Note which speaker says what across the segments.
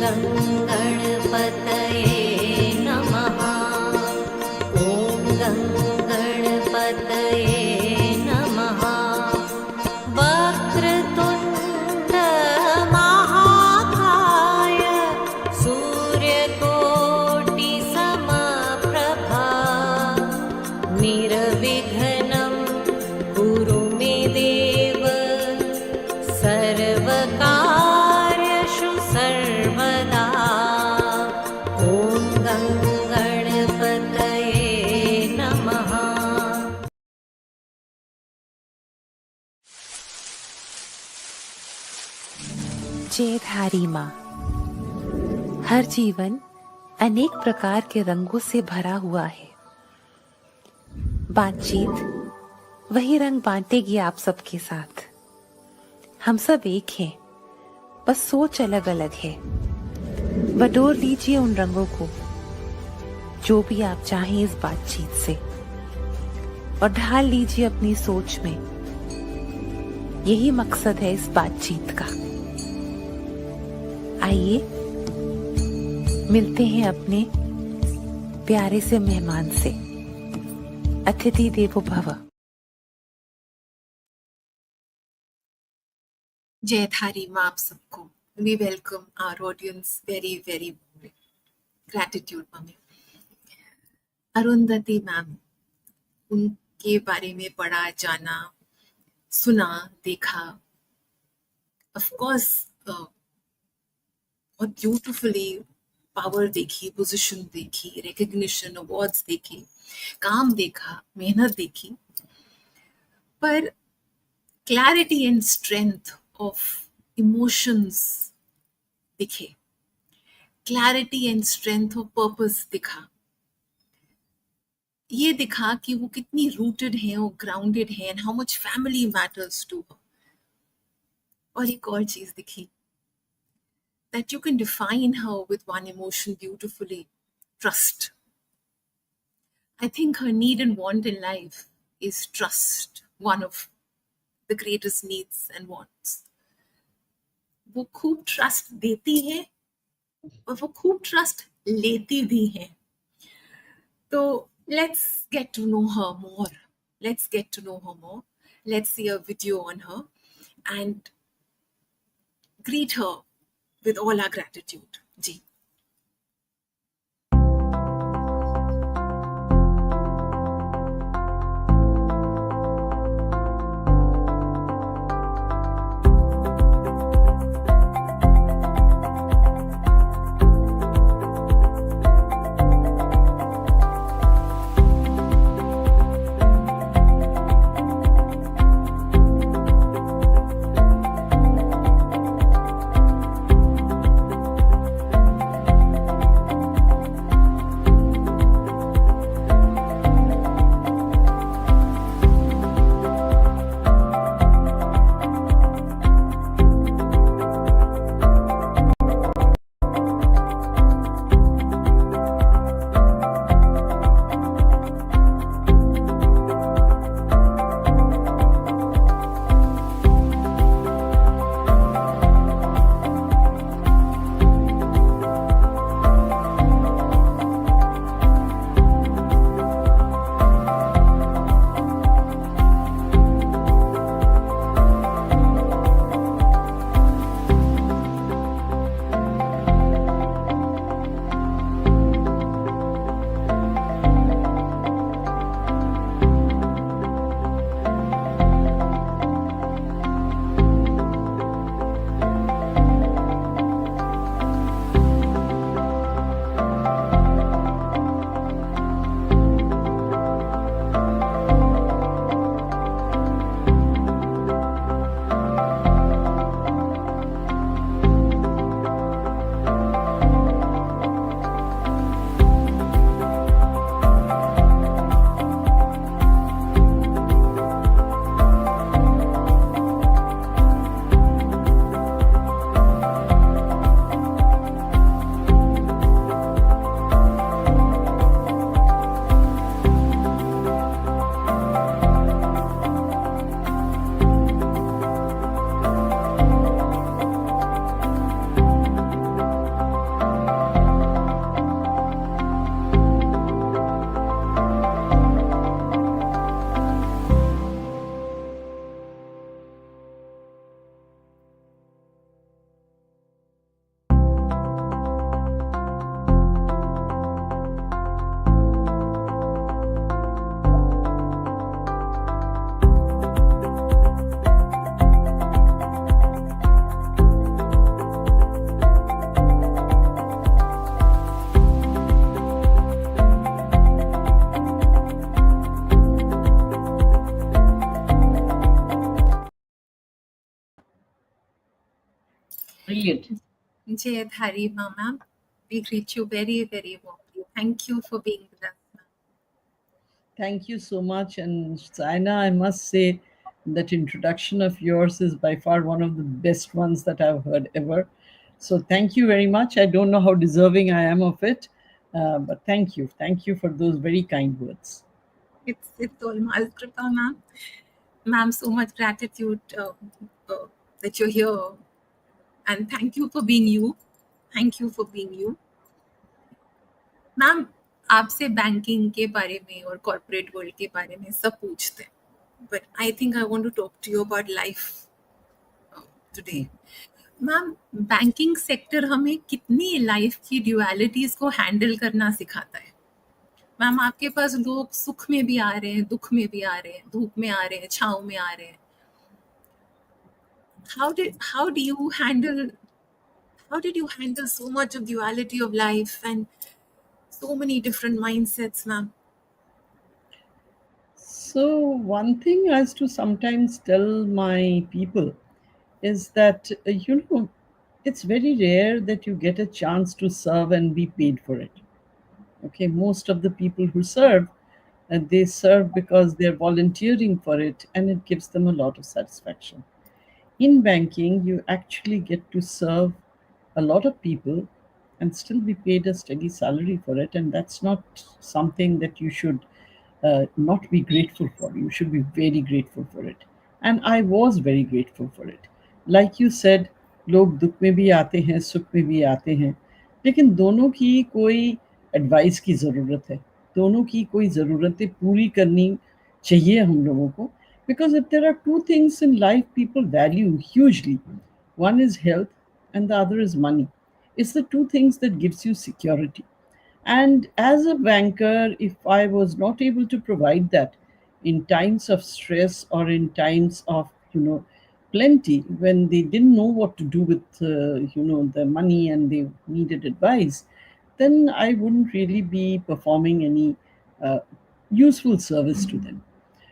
Speaker 1: गं गणपतये नमः। ॐ गं गणपतये नमः। वक्रतुण्ड महाकाय सूर्यकोटि समप्रभा निर्विघ्नं कुरु मे देव सर्वकार्येषु सर्वदा। ॐ गं गणपतये नमः।
Speaker 2: जयधारी माँ। हर जीवन अनेक प्रकार के रंगों से भरा हुआ है। बातचीत वही रंग बांटेगी आप सबके साथ। हम सब एक हैं, बस सोच अलग अलग है। बटोर लीजिए उन रंगों को जो भी आप चाहें इस बातचीत से, और ढाल लीजिए अपनी सोच में। यही मकसद है इस बातचीत का। आइए मिलते हैं अपने प्यारे से मेहमान से। अतिथि देवो भव।
Speaker 3: जयधारी माँ आप सबको। We welcome our audience very warmly. Gratitude mummy. Arundhati ma'am, उनके बारे में पढ़ा, जाना, सुना, देखा। Of course बहुत ब्यूटिफुली पावर देखी, पोजीशन देखी, रिकग्निशन, अवार्ड्स देखे, काम देखा, मेहनत देखी, पर clarity and strength of emotions दिखे, clarity and strength of purpose दिखा। ये दिखा कि वो कितनी रूटेड है और ग्राउंडेड है, and how much family matters to her. और एक और चीज दिखी, that you can define her with one emotion beautifully: trust. I think her need and want in life is trust, one of the greatest needs and wants. वो खूब trust देती है और वो खूब ट्रस्ट लेती भी है। तो let's get to know her more. Let's get to know her more. Let's see a video on her and greet her with all our gratitude. जी।
Speaker 4: Brilliant.
Speaker 3: Jayadhari ma'am, we greet you very, very warmly. Thank you for being with us, ma'am.
Speaker 4: Thank you so much. And Saina, I must say that introduction of yours is by far one of the best ones that I've heard ever. So thank you very much. I don't know how deserving I am of it, but thank you. Thank you for those very kind words.
Speaker 3: It's all Ma's kripa, ma'am. Ma'am, so much gratitude that you're here, and thank you for being you. Thank you for being you, ma'am. आपसे banking के बारे में और corporate world के बारे में सब पूछते हैं, but I think I want to talk to you about life today. Ma'am, banking sector हमें कितनी लाइफ की ड्यूअलिटीज को हैंडल करना सिखाता है. मैम, आपके पास लोग सुख में भी आ रहे हैं, दुख में भी आ रहे हैं, धूप में आ रहे हैं, छाँव में आ रहे हैं. how do you handle so much of duality of life and so many different mindsets, ma'am?
Speaker 4: So, one thing I used to sometimes tell my people is that, it's very rare that you get a chance to serve and be paid for it. Okay, most of the people who serve, they serve because they're volunteering for it and it gives them a lot of satisfaction. In banking, you actually get to serve a lot of people and still be paid a steady salary for it. And that's not something that you should not be grateful for. You should be very grateful for it. And I was very grateful for it. Like you said, लोग दुख में भी आते हैं, सुख में भी आते हैं, लेकिन दोनों की कोई एडवाइस की ज़रूरत है, दोनों की कोई ज़रूरतें पूरी करनी चाहिए हम लोगों को. Because if there are two things in life people value hugely, one is health and the other is money. It's the two things that gives you security. And as a banker, if I was not able to provide that in times of stress or in times of, plenty, when they didn't know what to do with, the money and they needed advice, then I wouldn't really be performing any uh, useful service to them.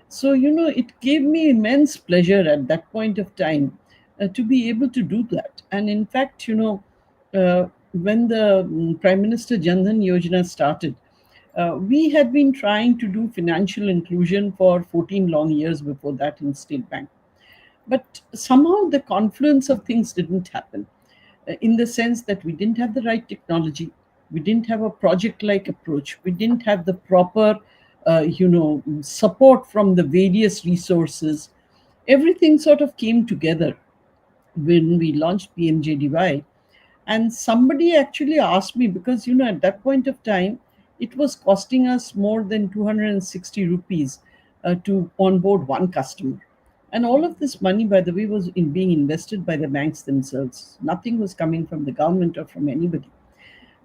Speaker 4: So, it gave me immense pleasure at that point of time to be able to do that. And in fact, when the Prime Minister Jan Dhan Yojana started, we had been trying to do financial inclusion for 14 long years before that in State Bank. But somehow the confluence of things didn't happen in the sense that we didn't have the right technology, we didn't have a project like approach, we didn't have the proper support from the various resources. Everything sort of came together when we launched PMJDY. And somebody actually asked me, because at that point of time it was costing us more than 260 rupees to onboard one customer. And all of this money, by the way, was being invested by the banks themselves. Nothing was coming from the government or from anybody.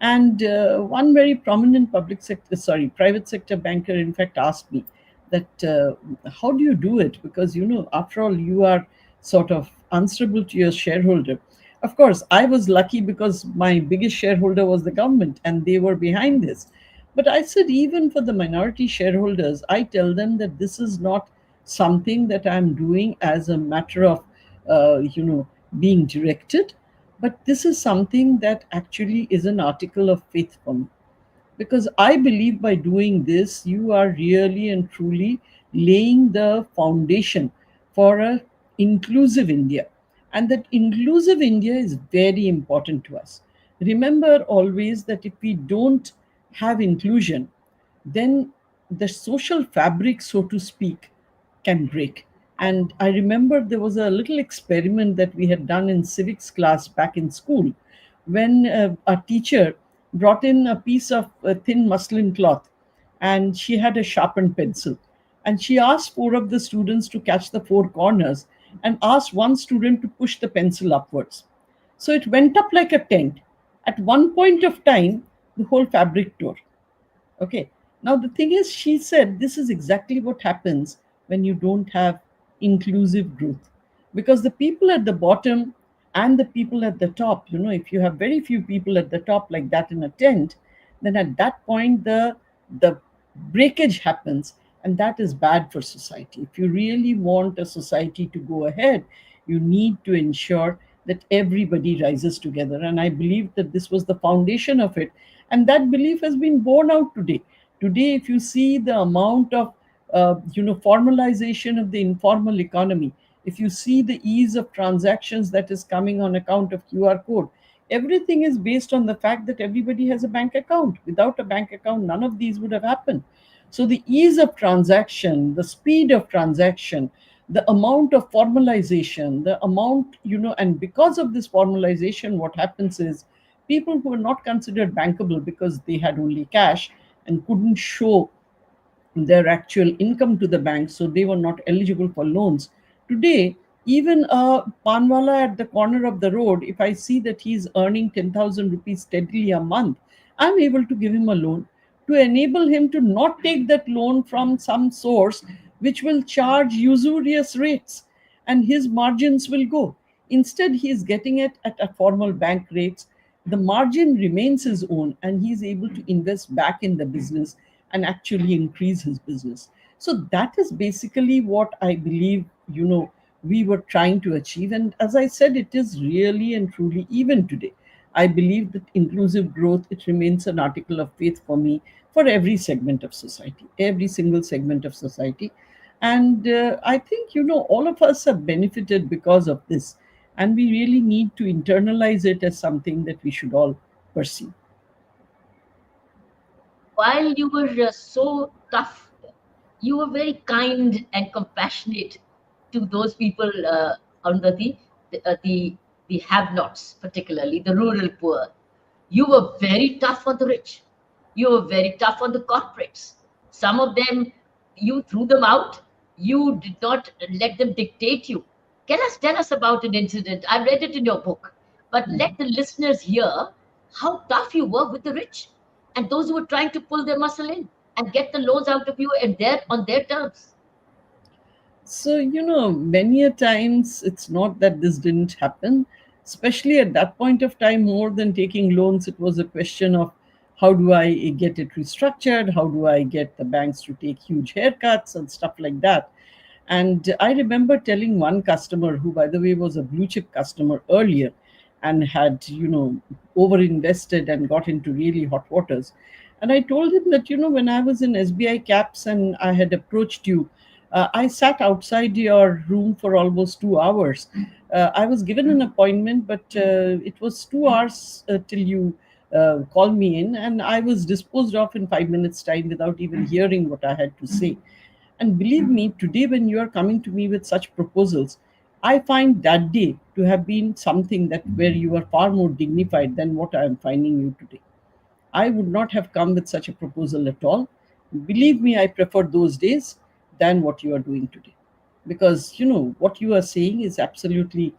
Speaker 4: And one very prominent private sector banker, in fact, asked me that, how do you do it? Because, after all, you are sort of answerable to your shareholder. Of course, I was lucky because my biggest shareholder was the government and they were behind this. But I said, even for the minority shareholders, I tell them that this is not something that I'm doing as a matter of, being directed, but this is something that actually is an article of faith for me. Because I believe by doing this, you are really and truly laying the foundation for a inclusive India. And that inclusive India is very important to us. Remember always that if we don't have inclusion, then the social fabric, so to speak, can break. And I remember there was a little experiment that we had done in civics class back in school when a teacher brought in a piece of thin muslin cloth and she had a sharpened pencil. And she asked four of the students to catch the four corners and asked one student to push the pencil upwards. So it went up like a tent. At one point of time, the whole fabric tore. Okay. Now, the thing is, she said this is exactly what happens when you don't have inclusive growth. Because the people at the bottom and the people at the top, if you have very few people at the top like that in a tent, then at that point, the breakage happens. And that is bad for society. If you really want a society to go ahead, you need to ensure that everybody rises together. And I believe that this was the foundation of it. And that belief has been borne out today. Today, if you see the amount of formalization of the informal economy, if you see the ease of transactions that is coming on account of QR code, everything is based on the fact that everybody has a bank account. Without a bank account, none of these would have happened. So the ease of transaction, the speed of transaction, the amount of formalization, the amount, and because of this formalization, what happens is people who are not considered bankable because they had only cash and couldn't show their actual income to the bank, so they were not eligible for loans. Today, even a panwala at the corner of the road, if I see that he's earning 10,000 rupees steadily a month, I'm able to give him a loan to enable him to not take that loan from some source which will charge usurious rates and his margins will go. Instead, he is getting it at a formal bank rates. The margin remains his own and he is able to invest back in the business and actually increase his business. So that is basically what I believe, we were trying to achieve. And as I said, it is really and truly, even today, I believe that inclusive growth, it remains an article of faith for me, for every segment of society, every single segment of society. And I think, all of us have benefited because of this. And we really need to internalize it as something that we should all pursue.
Speaker 5: While you were so tough, you were very kind and compassionate to those people, Arundhati, the have-nots, particularly the rural poor. You were very tough on the rich. You were very tough on the corporates. Some of them, you threw them out. You did not let them dictate you. Tell us about an incident. I read it in your book, but let the listeners hear how tough you were with the rich and those who were trying to pull their muscle in and get the loans out of you and on their terms.
Speaker 4: So, many a times it's not that this didn't happen, especially at that point of time, more than taking loans, it was a question of how do I get it restructured? How do I get the banks to take huge haircuts and stuff like that? And I remember telling one customer, who, by the way, was a blue chip customer earlier and had, overinvested and got into really hot waters. And I told him that, when I was in SBI Caps and I had approached you, I sat outside your room for almost 2 hours. I was given an appointment, but it was 2 hours till you called me in, and I was disposed of in 5 minutes' time without even hearing what I had to say. And believe me, today when you are coming to me with such proposals, I find that day to have been something that where you are far more dignified than what I am finding you today. I would not have come with such a proposal at all. Believe me, I prefer those days than what you are doing today. Because, what you are saying is absolutely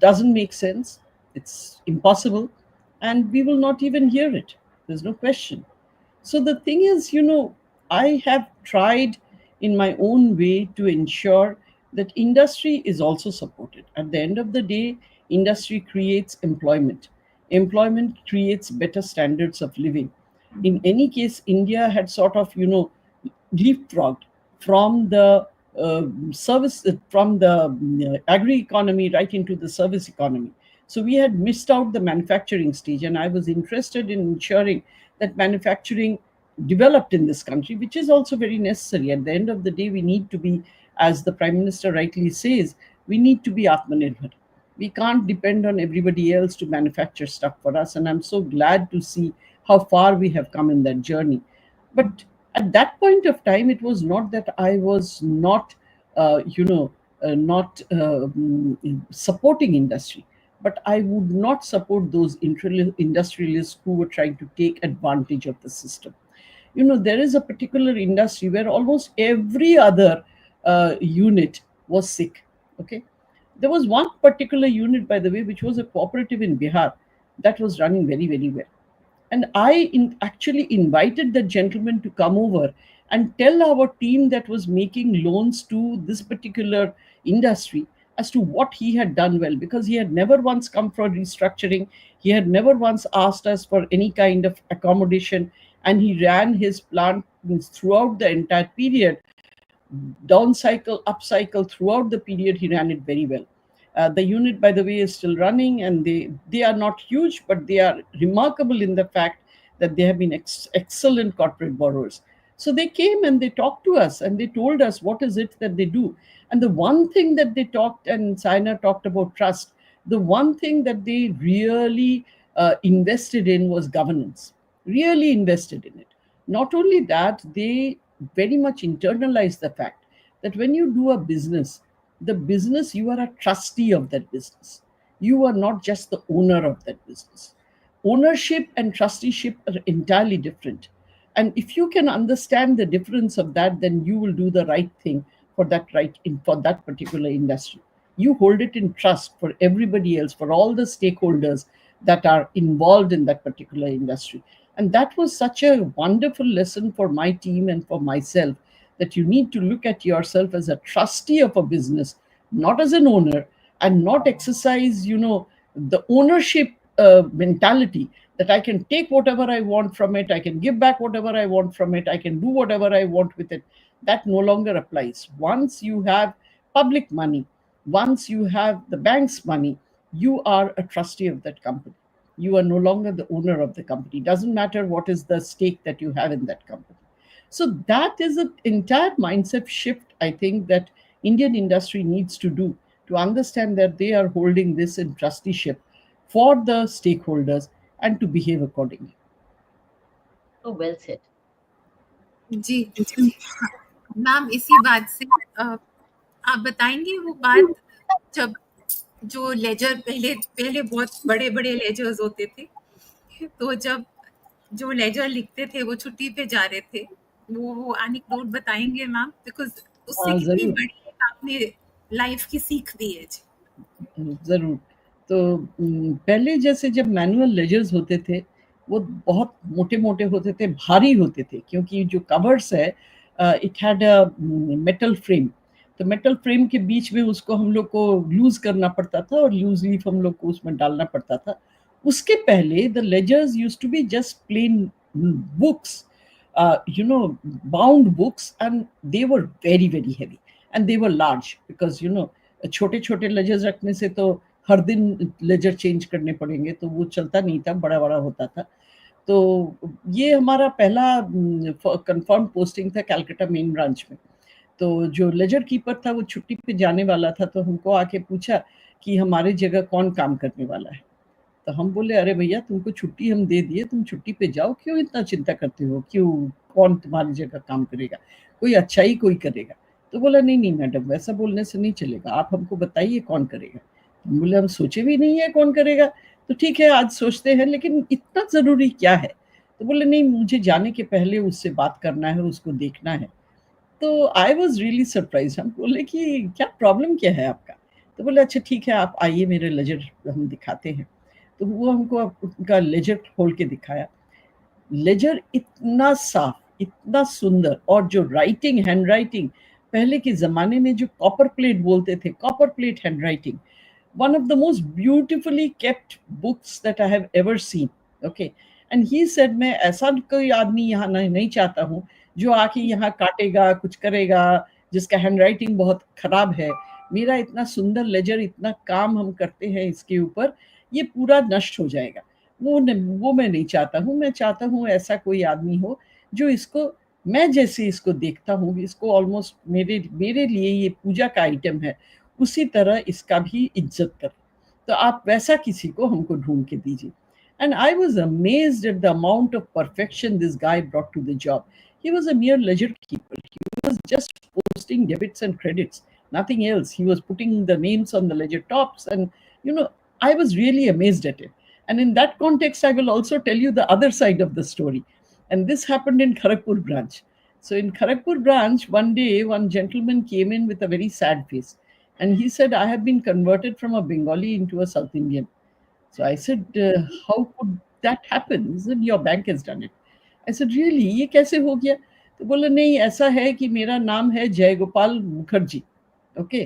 Speaker 4: doesn't make sense. It's impossible. And we will not even hear it. There's no question. So the thing is, I have tried in my own way to ensure that industry is also supported. At the end of the day, industry creates employment. Employment creates better standards of living. In any case, India had sort of, leapfrogged from the service, from the agri economy right into the service economy. So we had missed out the manufacturing stage, and I was interested in ensuring that manufacturing developed in this country, which is also very necessary. At the end of the day, we need to be, as the Prime Minister rightly says, we need to be Atmanirbhar. We can't depend on everybody else to manufacture stuff for us. And I'm so glad to see how far we have come in that journey. But at that point of time, it was not that I was not, not supporting industry, but I would not support those industrialists who were trying to take advantage of the system. There is a particular industry where almost every other unit was sick. Okay, there was one particular unit, by the way, which was a cooperative in Bihar that was running very, very well. And actually invited the gentleman to come over and tell our team that was making loans to this particular industry as to what he had done well, because he had never once come for restructuring. He had never once asked us for any kind of accommodation. And he ran his plant throughout the entire period, down cycle, up cycle, throughout the period, he ran it very well. The unit, by the way, is still running, and they are not huge, but they are remarkable in the fact that they have been excellent corporate borrowers. So they came and they talked to us and they told us what is it that they do. And the one thing that they talked, and Saina talked about trust, the one thing that they really invested in was governance, really invested in it. Not only that, they very much internalized the fact that when you do a business, the business, you are a trustee of that business. You are not just the owner of that business. Ownership and trusteeship are entirely different. And if you can understand the difference of that, then you will do the right thing for that for that particular industry. You hold it in trust for everybody else, for all the stakeholders that are involved in that particular industry. And that was such a wonderful lesson for my team and for myself, that you need to look at yourself as a trustee of a business, not as an owner, and not exercise, the ownership mentality that I can take whatever I want from it, I can give back whatever I want from it, I can do whatever I want with it. That no longer applies. Once you have public money, once you have the bank's money, you are a trustee of that company. You are no longer the owner of the company. Doesn't matter what is the stake that you have in that company. So that is an entire mindset shift, I think, that Indian industry needs to do, to understand that they are holding this in trusteeship for the stakeholders and to behave accordingly.
Speaker 5: Oh, well said.
Speaker 3: Ji ma'am, इसी बात से आप बताएंगे वो बात, जब जो laser पहले पहले बहुत बड़े बड़े लेजर्स होते थे, तो जब जो लेजर लिखते थे वो छुट्टी पे जा रहे थे, वो एनेक्डोट बताएंगे मैम, बिकॉज उससे कितनी
Speaker 4: जरूर
Speaker 3: बड़ी एक आपने लाइफ की सीख दी है जी।
Speaker 4: जरूर। तो पहले जैसे जब मैनुअल लेजर्स होते थे, वो बहुत मोटे मोटे होते थे, भारी होते थे, क्योंकि जो कवर्स है, it had a metal frame. तो मेटल फ्रेम के बीच में उसको हम लोग को लूज करना पड़ता था और लूज लीफ हम लोग को उसमें डालना पड़ता था। उसके पहले the ledgers used to be just plain books, bound books, and they were very very heavy and they were large, because छोटे छोटे लेजर्स रखने से तो हर दिन लेजर चेंज करने पड़ेंगे, तो वो चलता नहीं था, बड़ा बड़ा होता था। तो ये हमारा पहला कंफर्म पोस्टिंग था कैलकाटा मेन ब्रांच में। तो जो लेजर कीपर था वो छुट्टी पे जाने वाला था, तो हमको आके पूछा कि हमारे जगह कौन काम करने वाला है। तो हम बोले, अरे भैया, तुमको छुट्टी हम दे दिए, तुम छुट्टी पे जाओ, क्यों इतना चिंता करते हो, क्यों, कौन तुम्हारी जगह काम करेगा, कोई अच्छा ही कोई करेगा। तो बोला, नहीं नहीं मैडम, वैसा बोलने से नहीं चलेगा, आप हमको बताइए कौन करेगा। हम बोले, हम सोचे भी नहीं है कौन करेगा, तो ठीक है आज सोचते हैं, लेकिन इतना ज़रूरी क्या है। तो बोले, नहीं, मुझे जाने के पहले उससे बात करना है, उसको देखना है। तो आई वॉज रियली सरप्राइज। हम बोले कि क्या प्रॉब्लम क्या है आपका। तो बोले, अच्छा ठीक है, आप आइए, मेरे लेजर हम दिखाते हैं। तो वो हमको उनका लेजर खोल के दिखाया। लेजर इतना साफ, इतना सुंदर, और जो राइटिंग, हैंड राइटिंग, पहले के ज़माने में जो कॉपर प्लेट बोलते थे, copper plate hand writing, one of the most beautifully kept books that I have ever seen. Okay. And he said, मैं ऐसा कोई आदमी यहाँ नहीं चाहता हूँ जो आके यहाँ काटेगा, कुछ करेगा, जिसका हैंड राइटिंग बहुत खराब है। मेरा इतना सुंदर लेजर, इतना काम हम करते हैं इसके ऊपर, ये पूरा नष्ट हो जाएगा। वो मैं नहीं चाहता हूँ। मैं चाहता हूँ ऐसा कोई आदमी हो जो इसको, मैं जैसे इसको देखता हूँ, इसको ऑलमोस्ट मेरे लिए ये पूजा का आइटम है, उसी तरह इसका भी इज्जत कर। तो आप वैसा किसी को हमको ढूंढ के दीजिए। And I was amazed at the amount of perfection this guy brought to the job. He was a mere ledger keeper. He was just posting debits and credits, nothing else. He was putting the names on the ledger tops, and I was really amazed at it. And in that context, I will also tell you the other side of the story. And this happened in Kharagpur branch. So in Kharagpur branch, one day, one gentleman came in with a very sad face. And he said, I have been converted from a Bengali into a South Indian. So I said, how could that happen? He said, your bank has done it. I said, really? ये कैसे हो गया? तो बोला, नहीं, ऐसा है कि मेरा नाम है जय गोपाल मुखर्जी। ओके।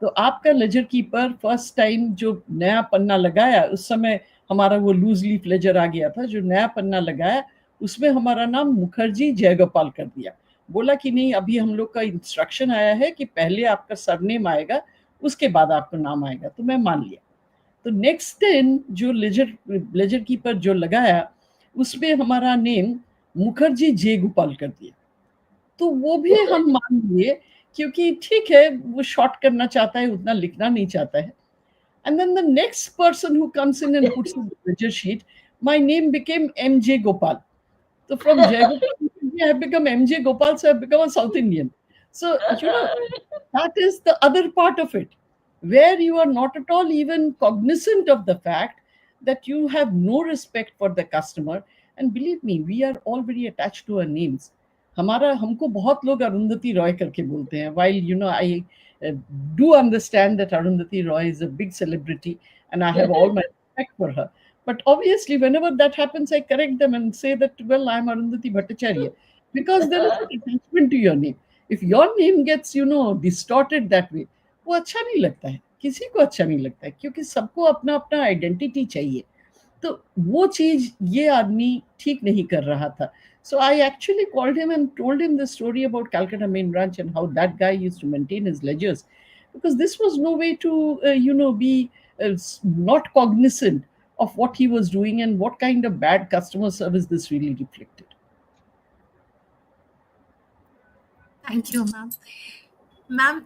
Speaker 4: तो आपका लेजर कीपर फर्स्ट टाइम जो नया पन्ना लगाया, उस समय हमारा वो लूज लीफ लेजर आ गया था, जो नया पन्ना लगाया उसमें हमारा नाम मुखर्जी जयगोपाल कर दिया। बोला कि नहीं, अभी हम लोग का इंस्ट्रक्शन आया है कि पहले आपका सरनेम आएगा, उसके बाद आपका नाम आएगा। तो मैं मान लिया। तो नेक्स्ट दिन जो लेजर कीपर जो लगाया, उसमें हमारा नेम मुखर्जी जे गोपाल कर दिया। तो वो भी हम मान लिए, क्योंकि ठीक है, वो शॉर्ट करना चाहता है, उतना लिखना नहीं चाहता है। And then the next person who comes in and puts in the ledger sheet, my name became MJ Gopal. So from Jai Gopal, I have become MJ Gopal, so I've become a South Indian. So, that is the other part of it, where you are not at all even cognizant of the fact that you have no respect for the customer. And believe me, we are all very attached to our names. हमारा हमको बहुत लोग अरुंधति रॉय करके बोलते हैं, while I do understand that Arundhati Roy is a big celebrity and I have all my respect for her. But obviously, whenever that happens, I correct them and say that, well, I'm Arundhati Bhattacharya, because there is an attachment to your name. If your name gets, distorted that way, वो अच्छा नहीं लगता है, किसी को अच्छा नहीं लगता है, क्योंकि सबको अपना अपना आइडेंटिटी चाहिए। तो वो चीज ये आदमी ठीक नहीं कर रहा था। So I actually called him and told him the story about Calcutta main branch and how that guy used to maintain his ledgers, because this was no way to be not cognizant of what he was doing and what kind of bad customer service this really reflected.
Speaker 3: Thank you ma'am. Ma'am,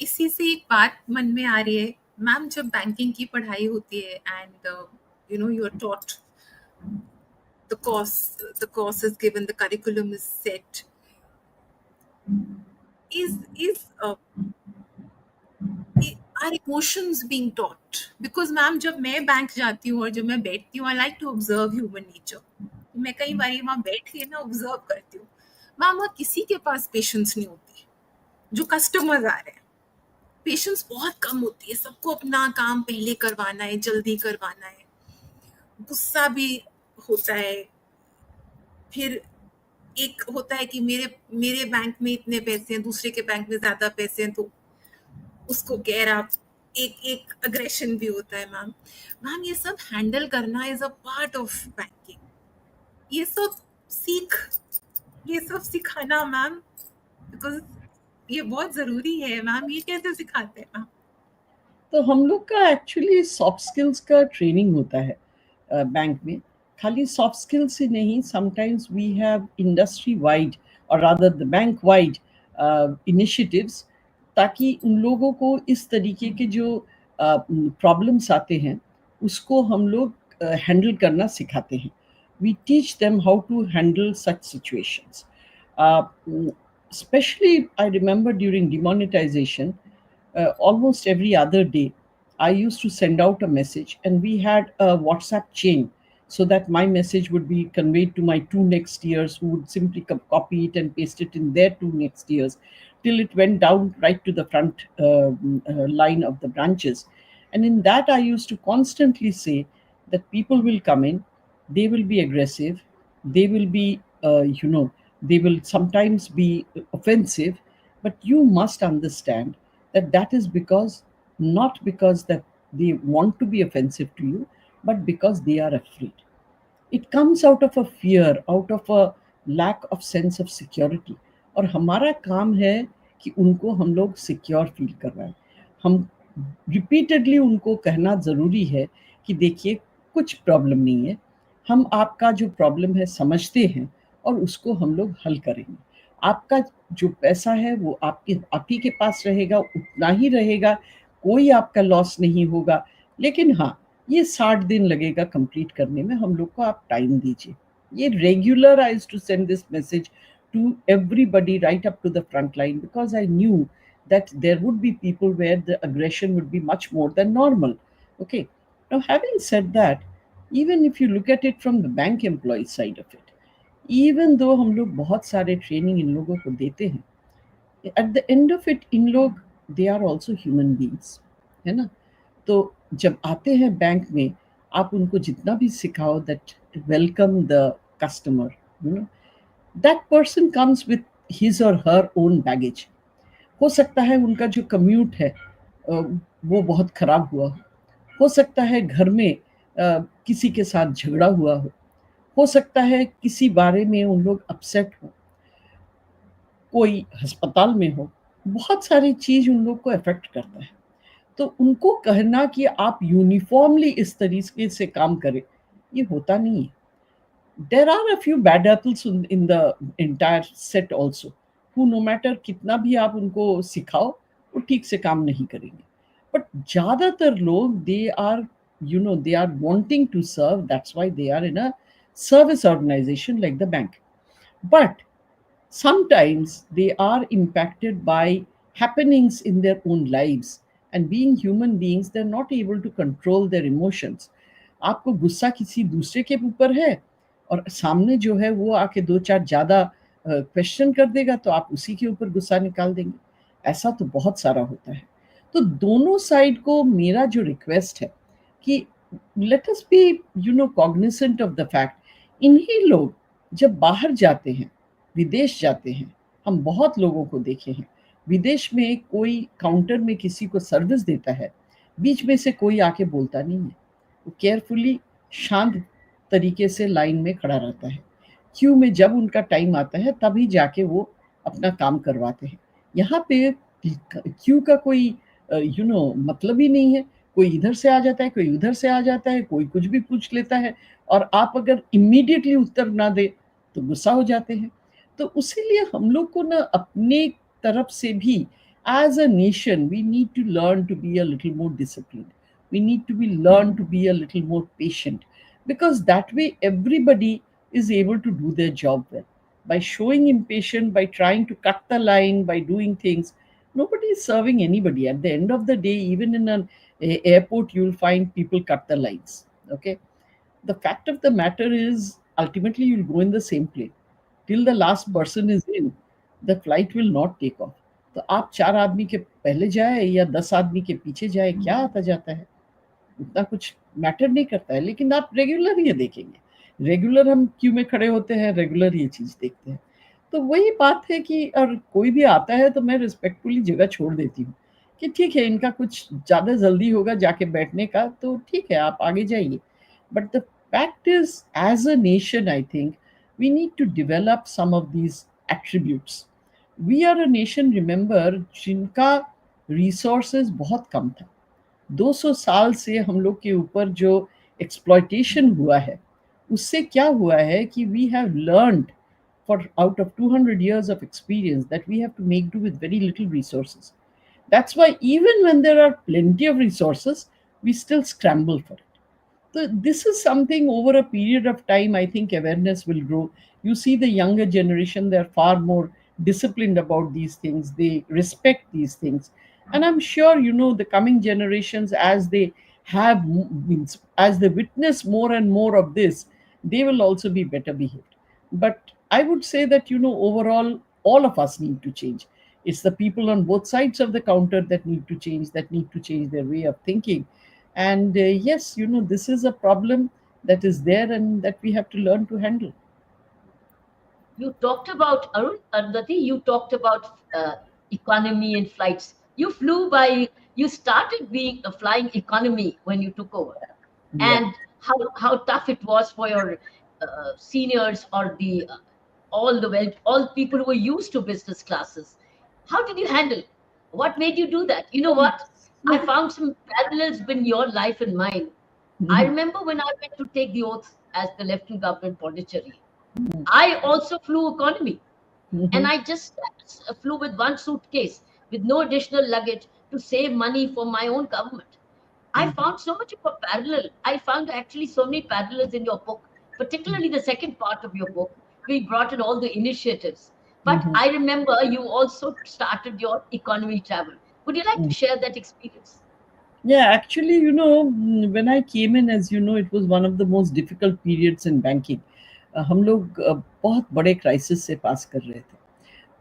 Speaker 3: इसी से एक बात मन में आ रही है ma'am, जब banking की पढ़ाई होती है and you are taught, the course is given, the curriculum is set, is are emotions being taught? Because ma'am, जब मैं बैंक जाती हूँ और जब मैं बैठती हूँ, I like to observe human nature. मैं कई बार वहाँ बैठ के ना ऑब्जर्व करती हूँ मैम, वहाँ किसी के पास पेशेंस नहीं होती। जो कस्टमर्स आ रहे हैं, पेशेंस बहुत कम होती है, सबको अपना काम पहले करवाना है, जल्दी करवाना है, गुस्सा भी होता है। फिर एक होता है कि मेरे बैंक में इतने पैसे हैं, दूसरे के बैंक में ज्यादा पैसे हैं, तो उसको कह रहा, एक अग्रेशन भी होता है। मैम ये सब हैंडल करना is a part of banking. ये सब सिखाना मैम, बिकॉज ये बहुत जरूरी है मैम। ये कैसे सिखाते हैं मैम?
Speaker 4: तो हम लोग का एक्चुअली सॉफ्ट स्किल्स का ट्रेनिंग होता है बैंक में। खाली सॉफ्ट स्किल्स ही नहीं, sometimes we have industry wide और rather the bank wide initiatives, ताकि उन लोगों को इस तरीके के जो प्रॉब्लम्स आते हैं उसको हम लोग हैंडल करना सिखाते हैं। We teach them how to handle such situations. Especially, I remember during demonetization, almost every other day, I used to send out a message, and we had a WhatsApp chain so that my message would be conveyed to my two next years, who would simply copy it and paste it in their two next years, till it went down right to the front line of the branches. And in that, I used to constantly say that people will come in, they will be aggressive, they will be, they will sometimes be offensive, but you must understand that that is because, not because that they want to be offensive to you, but because they are afraid. It comes out of a fear, out of a lack of sense of security. और हमारा काम है कि उनको हम लोग secure feel करवाएं। हम रिपीटेडली उनको कहना ज़रूरी है कि देखिए, कुछ प्रॉब्लम नहीं है, हम आपका जो प्रॉब्लम है समझते हैं और उसको हम लोग हल करेंगे। आपका जो पैसा है वो आप ही के पास रहेगा, उतना ही रहेगा, कोई आपका लॉस नहीं होगा। लेकिन हाँ, ये 60 दिन लगेगा कंप्लीट करने में, हम लोग को आप टाइम दीजिए। ये regular I used to send this message to everybody right up to the front line, because I knew that there would be people where the aggression would be much more than normal. Okay. Now, having said that, even if you look at it from the bank employee side of it, even though हम लोग बहुत सारे training in लोगों को देते हैं, at the end of it इन लोग they are also human beings, है ना। तो जब आते हैं बैंक में, आप उनको जितना भी सिखाओ that welcome the customer, that person comes with his or her own baggage. हो सकता है उनका जो कम्यूट है वो बहुत खराब हुआ हो सकता है घर में किसी के साथ झगड़ा हुआ हो सकता है किसी बारे में उन लोग अपसेट हो, कोई अस्पताल में हो, बहुत सारी चीज़ उन लोग को अफेक्ट करता है। तो उनको कहना कि आप यूनिफॉर्मली इस तरीके से काम करें, ये होता नहीं है. There are a few bad apples in the entire set also, who no matter कितना भी आप उनको सिखाओ, वो ठीक से काम नहीं करेंगे. But ज़्यादातर लोग, they are, they are wanting to serve. That's why they are in a service organization like the bank. But sometimes they are impacted by happenings in their own lives, and being human beings, they're not able to control their emotions. आपको गुस्सा किसी दूसरे के ऊपर है और सामने जो है वो आके दो चार ज्यादा क्वेश्चन कर देगा, तो आप उसी के ऊपर गुस्सा निकाल देंगे. ऐसा तो बहुत सारा होता है. तो दोनों साइड को मेरा जो रिक्वेस्ट है कि let us B cognisant of the fact, इन्हीं लोग जब बाहर जाते हैं, विदेश जाते हैं, हम बहुत लोगों को देखे हैं, विदेश में कोई काउंटर में किसी को सर्विस देता है, बीच में से कोई आके बोलता नहीं है. वो केयरफुली शांत तरीके से लाइन में खड़ा रहता है. क्यू में जब उनका टाइम आता है तभी जाके वो अपना काम करवाते हैं. यहाँ पे क्यू का कोई मतलब ही नहीं है. कोई इधर से आ जाता है, कोई उधर से आ जाता है, कोई कुछ भी पूछ लेता है, और आप अगर इमीडिएटली उत्तर ना दे तो गुस्सा हो जाते हैं. तो उसीलिए हम लोग को ना अपने तरफ से भी, as a nation, we need to learn to be a little more discipline. We need to be learn to be a little more patient, because that way everybody is able to do their job well. By showing impatient, by trying to cut the line, by doing things, nobody is serving anybody. At the end of the day, even in an airport, you'll find people cut the lines. Okay, the fact of the matter is, ultimately you'll go in the same plane. Till the last person is in, the flight will not take off. तो आप चार आदमी के पहले जाए या 10 आदमी के पीछे जाए, क्या आता जाता है, उतना कुछ मैटर नहीं करता है. लेकिन आप रेगुलर ये देखेंगे, रेगुलर हम क्यू में खड़े होते हैं, रेगुलर ये चीज देखते हैं. तो वही बात है कि, और कोई भी आता है तो मैं रिस्पेक्टफुली जगह छोड़ देती हूँ कि ठीक है, इनका कुछ ज़्यादा जल्दी होगा जाके बैठने का, तो ठीक है, आप आगे जाइए. But the fact is, as a nation, I think we need to develop some of these attributes. We are a nation, remember, जिनका रिसोर्सेज बहुत कम था. 200 साल से हम लोग के ऊपर जो एक्सप्लॉयटेशन हुआ है, उससे क्या हुआ है कि we have learned, for out of 200 years of experience, that we have to make do with very little resources. That's why even when there are plenty of resources, we still scramble for it. So this is something, over a period of time, I think awareness will grow. You see the younger generation, they're far more disciplined about these things. They respect these things. And I'm sure, the coming generations, as they have, means, as they witness more and more of this, they will also be better behaved. But I would say that, overall, all of us need to change. It's the people on both sides of the counter that need to change, their way of thinking. And yes, this is a problem that is there and that we have to learn to handle.
Speaker 5: You talked about Arundhati. You talked about economy and flights. You flew by. You started being flying economy when you took over,
Speaker 4: Yeah.
Speaker 5: and how tough it was for your seniors or the all people who were used to business classes. How did you handle? What made you do that? You know what? I found some parallels in your life and mine. I remember when I went to take the oath as the Lieutenant Governor Pondicherry. I also flew economy, and I just flew with one suitcase with no additional luggage to save money for my own government. I found so much of a parallel. I found actually so many parallels in your book, particularly the second part of your book. We brought in all the initiatives. But I remember you also started your economy travel. Would you like to share that experience?
Speaker 4: Yeah, actually, when I came in, as you know, it was one of the most difficult periods in banking. हम लोग बहुत बड़े crisis से पास कर रहे थे.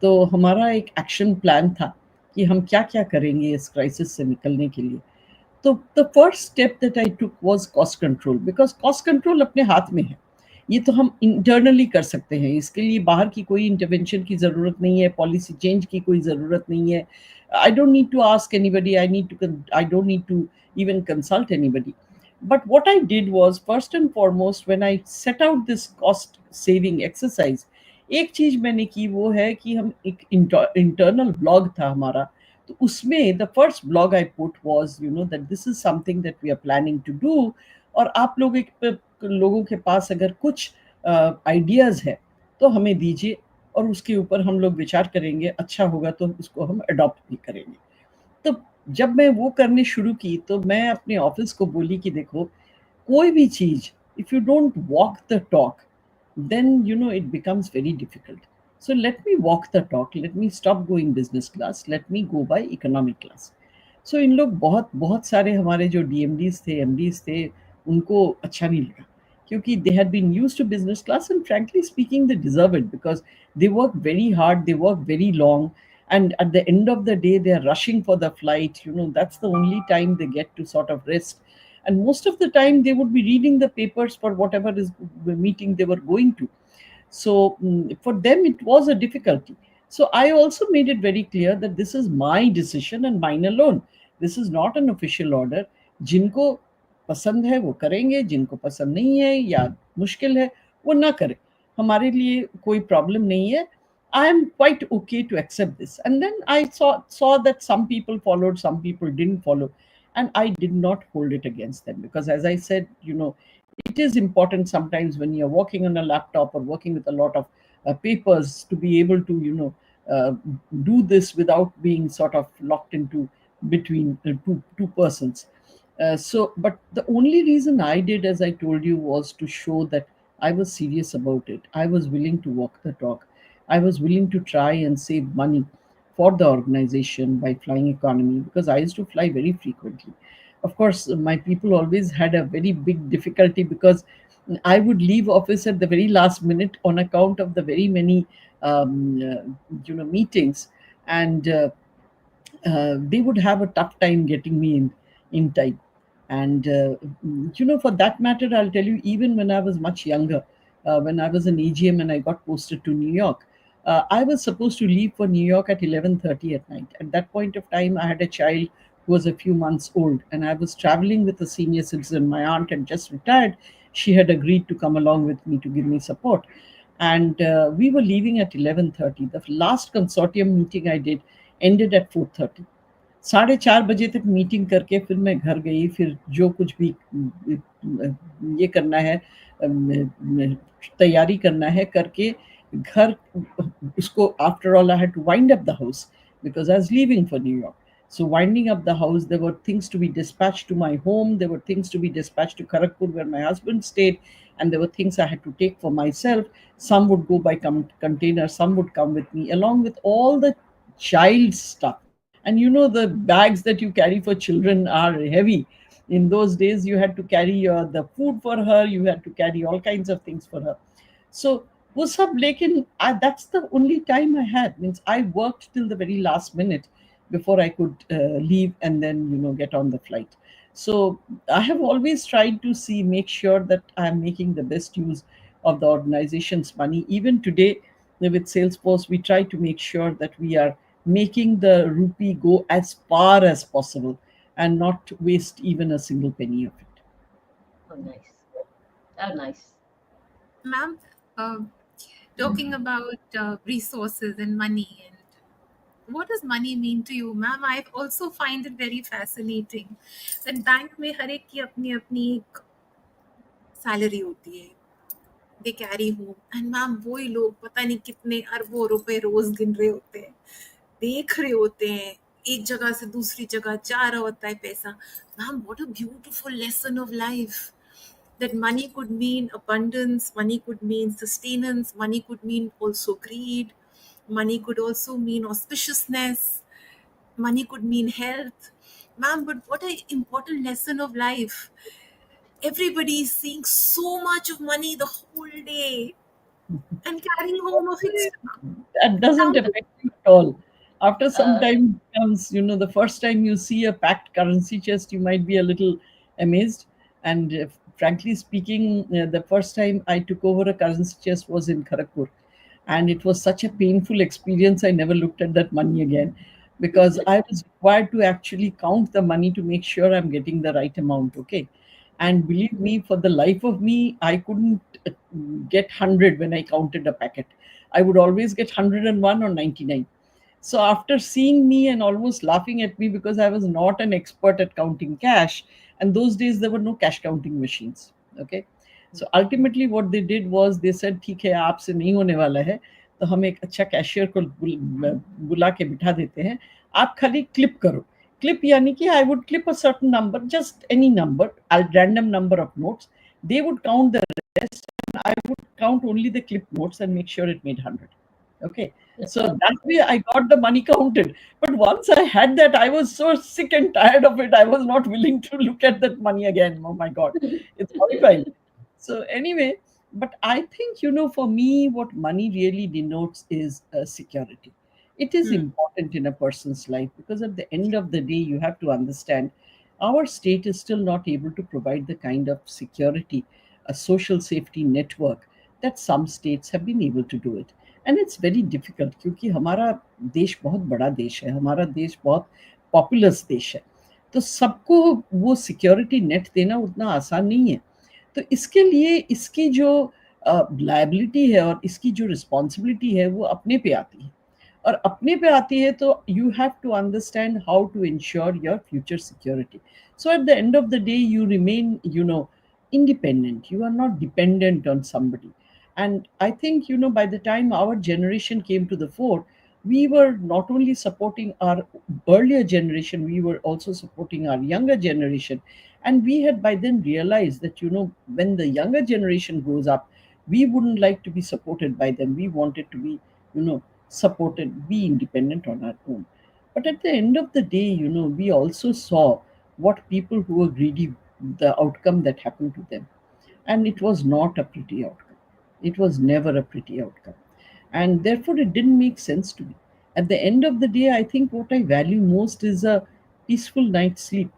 Speaker 4: तो हमारा एक एक्शन प्लान था कि हम क्या क्या करेंगे इस क्राइसिस से निकलने के लिए. तो the first step that I took was cost control, because cost control अपने हाथ में है. ये तो हम इंटरनली कर सकते हैं, इसके लिए बाहर की कोई इंटरवेंशन की ज़रूरत नहीं है, पॉलिसी चेंज की कोई ज़रूरत नहीं है. I don't need to ask anybody, I don't need to even consult anybody. But what I did was, first and foremost, when I set out this cost saving exercise, एक चीज मैंने की वो है कि हम एक इंटरनल ब्लॉग था हमारा, तो उसमें the first blog I put was, that this is something that we are planning to do, और आप लोगों के पास अगर कुछ आइडियाज है तो हमें दीजिए, और उसके ऊपर हम लोग विचार करेंगे, अच्छा होगा तो उसको हम अडॉप्ट भी करेंगे। तो जब मैं वो करने शुरू की तो मैं अपने ऑफिस को बोली कि देखो, कोई भी चीज, if you don't walk the talk, then it becomes very difficult. So let me walk the talk, let me stop going business class, let me go by economic class. So इन लोग बहुत बहुत सारे हमारे जो डीएमडीज थे, एमडीज थे, उनको अच्छा नहीं लगा, क्योंकि they had been used to business class, and frankly speaking they deserve it, because they work very hard, they work very long, and at the end of the day they are rushing for the flight. That's the only time they get to sort of rest, and most of the time they would be reading the papers for whatever is the meeting they were going to. So for them it was a difficulty. So I also made it very clear that this is my decision and mine alone. This is not an official order. जिनको पसंद है वो करेंगे, जिनको पसंद नहीं है या मुश्किल है वो ना करें, हमारे लिए कोई प्रॉब्लम नहीं है. I am quite okay to accept this. And then I saw that some people followed, some people didn't follow, and I did not hold it against them, because, as I said, it is important sometimes when you're working on a laptop or working with a lot of papers, to be able to do this without being sort of locked into between two persons. But the only reason I did, as I told you, was to show that I was serious about it. I was willing to walk the talk. I was willing to try and save money for the organization by flying economy, because I used to fly very frequently. Of course, my people always had a very big difficulty, because I would leave office at the very last minute on account of the very many meetings, and they would have a tough time getting me in time. And for that matter, I'll tell you, even when I was much younger, when I was an AGM and I got posted to New York, I was supposed to leave for New York at 11:30 at night. At that point of time, I had a child who was a few months old, and I was traveling with a senior citizen. My aunt had just retired. She had agreed to come along with me to give me support, and we were leaving at 11:30. The last consortium meeting I did ended at 4:30. 4:30 तक meeting करके फिर मैं घर गई, फिर जो कुछ भी ये करना है, तैयारी करना है करके घर उसको, after all I had to wind up the house, because I was leaving for New York. So winding up the house, there were things to be dispatched to my home, there were things to be dispatched to Kharagpur where my husband stayed, and there were things I had to take for myself. Some would go by container, some would come with me, along with all the child stuff. And the bags that you carry for children are heavy. In those days you had to carry the food for her, you had to carry all kinds of things for her. So वो सब, लेकिन that's the only time I had. Means I worked till the very last minute before I could leave and then get on the flight. So I have always tried to make sure that I am making the best use of the organization's money. Even today with Salesforce, we try to make sure that we are making the rupee go as far as possible and not waste even a single penny of it.
Speaker 5: Oh, nice. Oh, nice.
Speaker 3: Ma'am, talking about resources and money, and what does money mean to you, ma'am? I also find it very fascinating that bank में हर एक की अपनी अपनी एक salary होती है. They carry home, and ma'am वही लोग पता नहीं कितने अरबों रुपए रोज गिन रहे होते हैं, देख रहे होते हैं, एक जगह से दूसरी जगह जा रहा होता है पैसा. Ma'am, what a beautiful lesson of life. That money could mean abundance, money could mean sustenance, money could mean also greed, money could also mean auspiciousness, money could mean health. Ma'am, but what an important lesson of life. Everybody is seeing so much of money the whole day and carrying home a fixed amount.
Speaker 4: That doesn't affect you at all. After some time it comes, the first time you see a packed currency chest, you might be a little amazed. And frankly speaking, the first time I took over a currency chest was in Kharagpur. And it was such a painful experience. I never looked at that money again, because I was required to actually count the money to make sure I'm getting the right amount. Okay. And believe me, for the life of me, I couldn't get 100 when I counted a packet. I would always get 101 or 99. So after seeing me and almost laughing at me because I was not an expert at counting cash, and those days there were no cash counting machines. Okay. So ultimately what they did was they said, ठीक है आपसे नहीं होने वाला है, तो हम एक अच्छा कैशियर को बुला के बिठा देते हैं, आप खाली क्लिप करो. Clip यानी कि I would clip a certain number, just any number, a random number of notes. They would count the rest, and I would count only the clip notes and make sure it made 100. Okay. So that way I got the money counted. But once I had that, I was so sick and tired of it. I was not willing to look at that money again. Oh my God. It's horrifying. So, anyway, but I think, for me, what money really denotes is security. It is important in a person's life because at the end of the day, you have to understand our state is still not able to provide the kind of security, a social safety network that some states have been able to do it. And it's very difficult क्योंकि हमारा देश बहुत बड़ा देश है, हमारा देश बहुत पॉपुलस देश है, तो सबको वो सिक्योरिटी नेट देना उतना आसान नहीं है. तो इसके लिए इसकी जो लायबिलिटी है और इसकी जो रिस्पॉन्सिबिलिटी है वो अपने पे आती है, और अपने पे आती है तो you have to understand how to insure your future security. So at the end of the day you remain independent. You are not dependent on somebody. And I think, by the time our generation came to the fore, we were not only supporting our earlier generation, we were also supporting our younger generation. And we had by then realized that, when the younger generation grows up, we wouldn't like to be supported by them. We wanted to be, supported, be independent on our own. But at the end of the day, we also saw what people who were greedy, the outcome that happened to them. And it was not a pretty outcome. It was never a pretty outcome. And therefore, it didn't make sense to me. At the end of the day, I think what I value most is a peaceful night's sleep.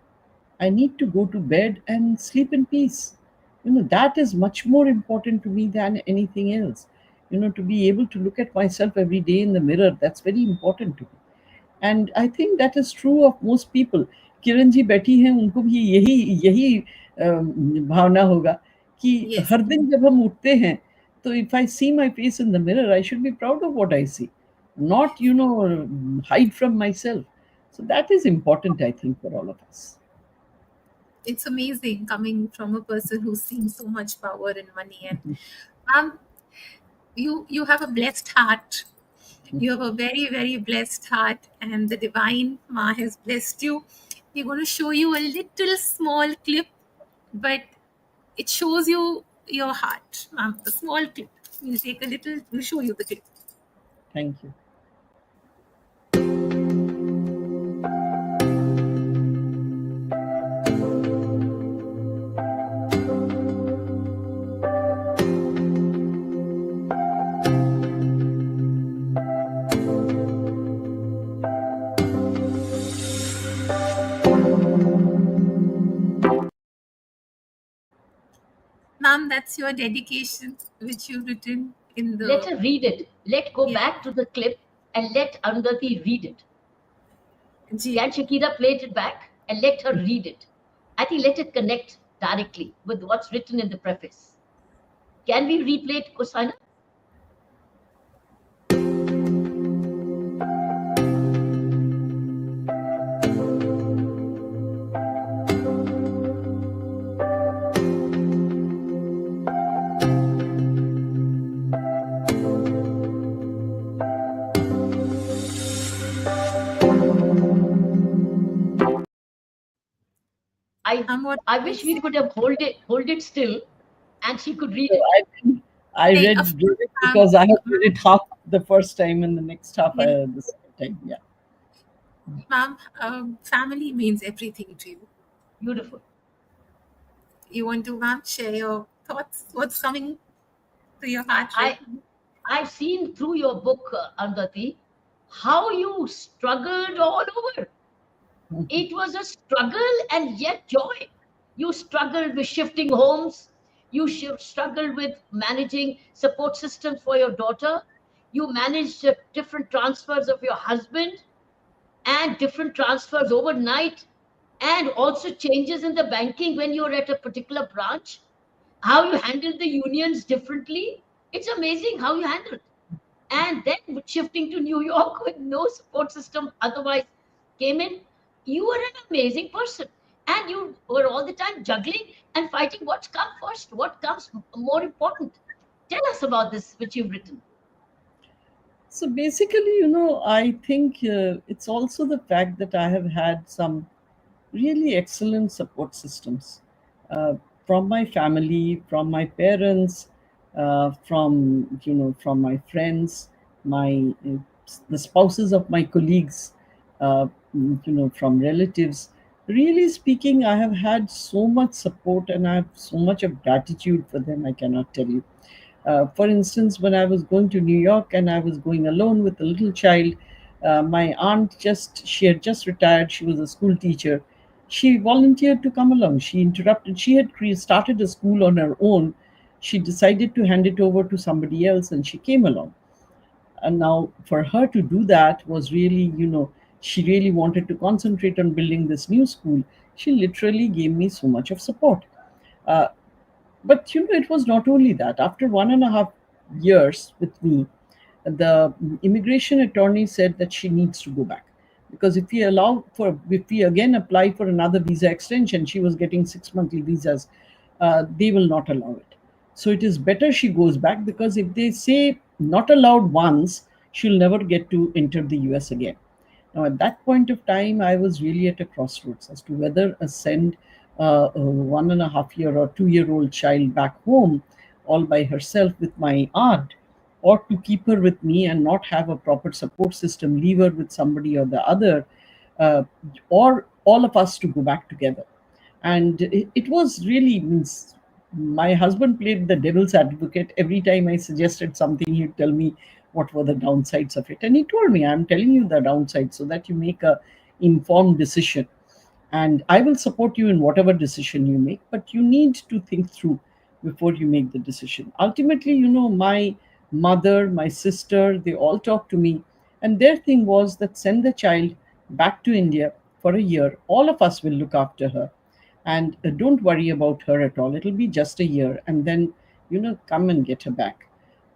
Speaker 4: I need to go to bed and sleep in peace. That is much more important to me than anything else. To be able to look at myself every day in the mirror, that's very important to me. And I think that is true of most people. Kiran ji बैठी हैं, उनको भी यही यही भावना होगा कि
Speaker 3: Yes.
Speaker 4: हर दिन जब हम उठते हैं तो if I see my face in the mirror I should be proud of what I see, not hide from myself. So that is important, I think, for all of us.
Speaker 3: It's amazing coming from a person who's seen so much power in money. And you have a blessed heart. You have a very, very blessed heart, and the divine Ma has blessed you. We're going to show you a little small clip, but it shows you your heart, ma'am. A small clip. We'll take a little, we'll show you the clip.
Speaker 4: Thank you.
Speaker 3: Ma'am, that's your dedication, which you've written in the.
Speaker 5: Let her read it. Let go
Speaker 3: Yeah.
Speaker 5: back to the clip and let Arundhati read it.
Speaker 3: Ji.
Speaker 5: Can Shakira play it back and let her read it? I think let it connect directly with what's written in the preface. Can we replay it, Kosaina? I wish we could have hold it still, and she could read it.
Speaker 4: I read it because I have read it half the first time and the next half the second time. Yeah.
Speaker 3: Ma'am, family means everything to you.
Speaker 5: Beautiful.
Speaker 3: You want to, ma'am, share your thoughts? What's coming to your heart?
Speaker 5: I've seen through your book, Arundhati, how you struggled all over. It was a struggle and yet joy. You struggled with shifting homes. You struggled with managing support systems for your daughter. You managed different transfers of your husband and different transfers overnight, and also changes in the banking when you're at a particular branch. How you handled the unions differently. It's amazing how you handled. and then shifting to New York with no support system otherwise came in. You were an amazing person, and you were all the time juggling and fighting what comes first, what comes more important. Tell us about this, which you've written.
Speaker 4: So basically, I think it's also the fact that I have had some really excellent support systems uh, from my family, from my parents, from my friends, my the spouses of my colleagues, from relatives. Really speaking, I have had so much support, and I have so much of gratitude for them. I cannot tell you. For instance, when I was going to New York and I was going alone with a little child, my aunt she had just retired. She was a school teacher. She volunteered to come along. She interrupted. She had started a school on her own. She decided to hand it over to somebody else, and she came along. And now, for her to do that was really, she really wanted to concentrate on building this new school. She literally gave me so much of support. Uh, but it was not only that. After 1.5 years with me, the immigration attorney said that she needs to go back, because if we again apply for another visa extension, she was getting 6 monthly visas. They will not allow it. So it is better she goes back, because if they say not allowed once, she'll never get to enter the US again. Now, at that point of time, I was really at a crossroads as to whether send a 1.5 year or 2 year old child back home all by herself with my aunt, or to keep her with me and not have a proper support system, leave her with somebody or the other, uh, or all of us to go back together. And it was really, means, my husband played the devil's advocate. Every time I suggested something, he'd tell me what were the downsides of it, and he told me, I'm telling you the downsides so that you make a informed decision, and I will support you in whatever decision you make, but you need to think through before you make the decision. Ultimately, my mother, my sister, they all talked to me, and their thing was that send the child back to India for a year. All of us will look after her, and don't worry about her at all. It'll be just a year, and then come and get her back.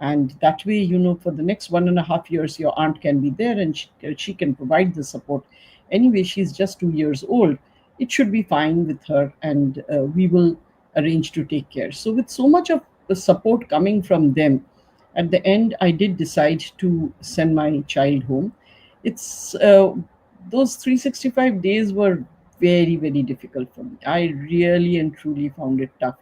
Speaker 4: And that way, for the next 1.5 years, your aunt can be there, and she can provide the support. Anyway, she's just 2 years old. It should be fine with her, and we will arrange to take care. So, with so much of the support coming from them, at the end, I did decide to send my child home. It's those 365 days were very, very difficult for me. I really and truly found it tough.